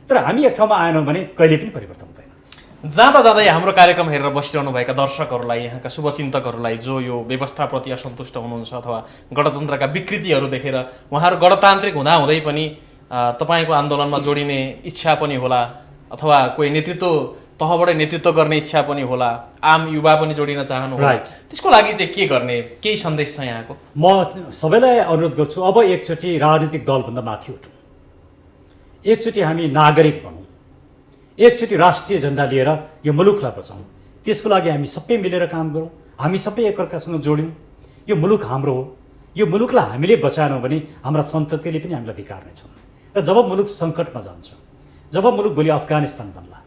B: तर हामी एक ठाउँमा आएनौँ भने कहिले पनि परिवर्तन हुँदैन।
A: जाँदा जाँदै हाम्रो कार्यक्रम हेरेर बसिरहनुभएका दर्शकहरूलाई, यहाँका शुभचिन्तकहरूलाई जो यो व्यवस्थाप्रति असन्तुष्ट हुनुहुन्छ अथवा गणतन्त्रका विकृतिहरू देखेर उहाँहरू गणतान्त्रिक हुँदाहुँदै पनि तपाईँको आन्दोलनमा जोडिने इच्छा पनि होला अथवा कोही नेतृत्व तहबाटै नेतृत्व गर्ने इच्छा पनि होला, आम युवा पनि जोडिन चाहनु होला, त्यसको लागि चाहिँ के गर्ने, केही सन्देश छ यहाँको?
B: म सबैलाई अनुरोध गर्छु, अब एकचोटि राजनीतिक दलभन्दा माथि उठौँ, एकचोटि हामी नागरिक बनौँ, एकचोटि राष्ट्रिय झन्डा लिएर यो मुलुकलाई बचाउँ। त्यसको लागि हामी सबै मिलेर काम गरौँ, हामी सबै एकअर्कासँग जोड्यौँ। यो मुलुक हाम्रो हो, यो मुलुकलाई हामीले बचाएनौँ भने हाम्रा सन्ततिले पनि हामीलाई धिक्कार्नेछन्। र जब मुलुक सङ्कटमा जान्छ, जब मुलुक भोलि अफगानिस्तान बन्ला,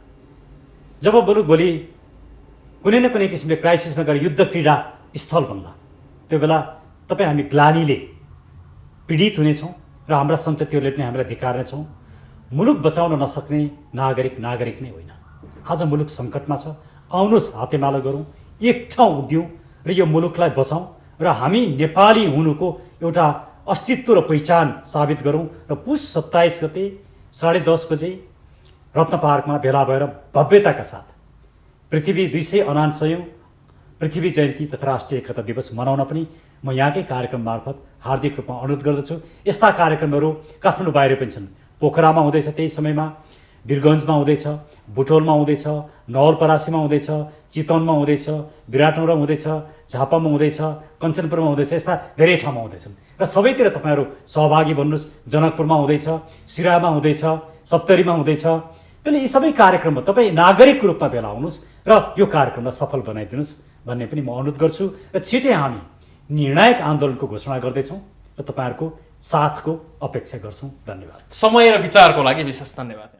B: जब मुलुक भोलि कुनै न कुनै किसिमले क्राइसिसमा गएर युद्ध क्रीडा स्थल बन्ला, त्यो बेला तपाईँ हामी ग्लानीले पीडित हुनेछौँ र हाम्रा सन्ततिहरूले पनि हामीलाई धिक्कार्नेछौँ। मुलुक बचाउन नसक्ने नागरिक नै होइन। आज मुलुक सङ्कटमा छ, आउनुहोस् हातेमालो गरौँ, एक ठाउँ उभियौँ र यो मुलुकलाई बचाउँ र हामी नेपाली हुनुको एउटा अस्तित्व र पहिचान साबित गरौँ र पुस 27 गते 10:30 बजे रत्न पार्कमा भेला भएर भव्यताका साथ पृथ्वी 249औं पृथ्वी जयन्ती तथा राष्ट्रिय एकता दिवस मनाउन पनि म यहाँकै कार्यक्रम मार्फत हार्दिक रूपमा अनुरोध गर्दछु। यस्ता कार्यक्रमहरू काठमाडौँ बाहिर पनि छन्, पोखरामा हुँदैछ, त्यही समयमा वीरगन्जमा हुँदैछ, बुटोलमा हुँदैछ, नवलपरासीमा हुँदैछ, चितवनमा हुँदैछ, विराटनगरमा हुँदैछ, झापामा हुँदैछ, कञ्चनपुरमा हुँदैछ, यस्ता धेरै ठाउँमा हुँदैछन् र सबैतिर तपाईँहरू सहभागी बन्नुहोस्। जनकपुरमा हुँदैछ, सिराहामा हुँदैछ, सप्तरीमा हुँदैछ। त्यसले यी सबै कार्यक्रममा तपाईँ नागरिकको रूपमा भेला हुनुहोस् र यो कार्यक्रमलाई सफल बनाइदिनुहोस् भन्ने पनि म अनुरोध गर्छु र छिटै हामी निर्णायक आन्दोलनको घोषणा गर्दैछौँ र तपाईँहरूको साथको अपेक्षा गर्छौँ। धन्यवाद।
A: समय र विचारको लागि विशेष धन्यवाद।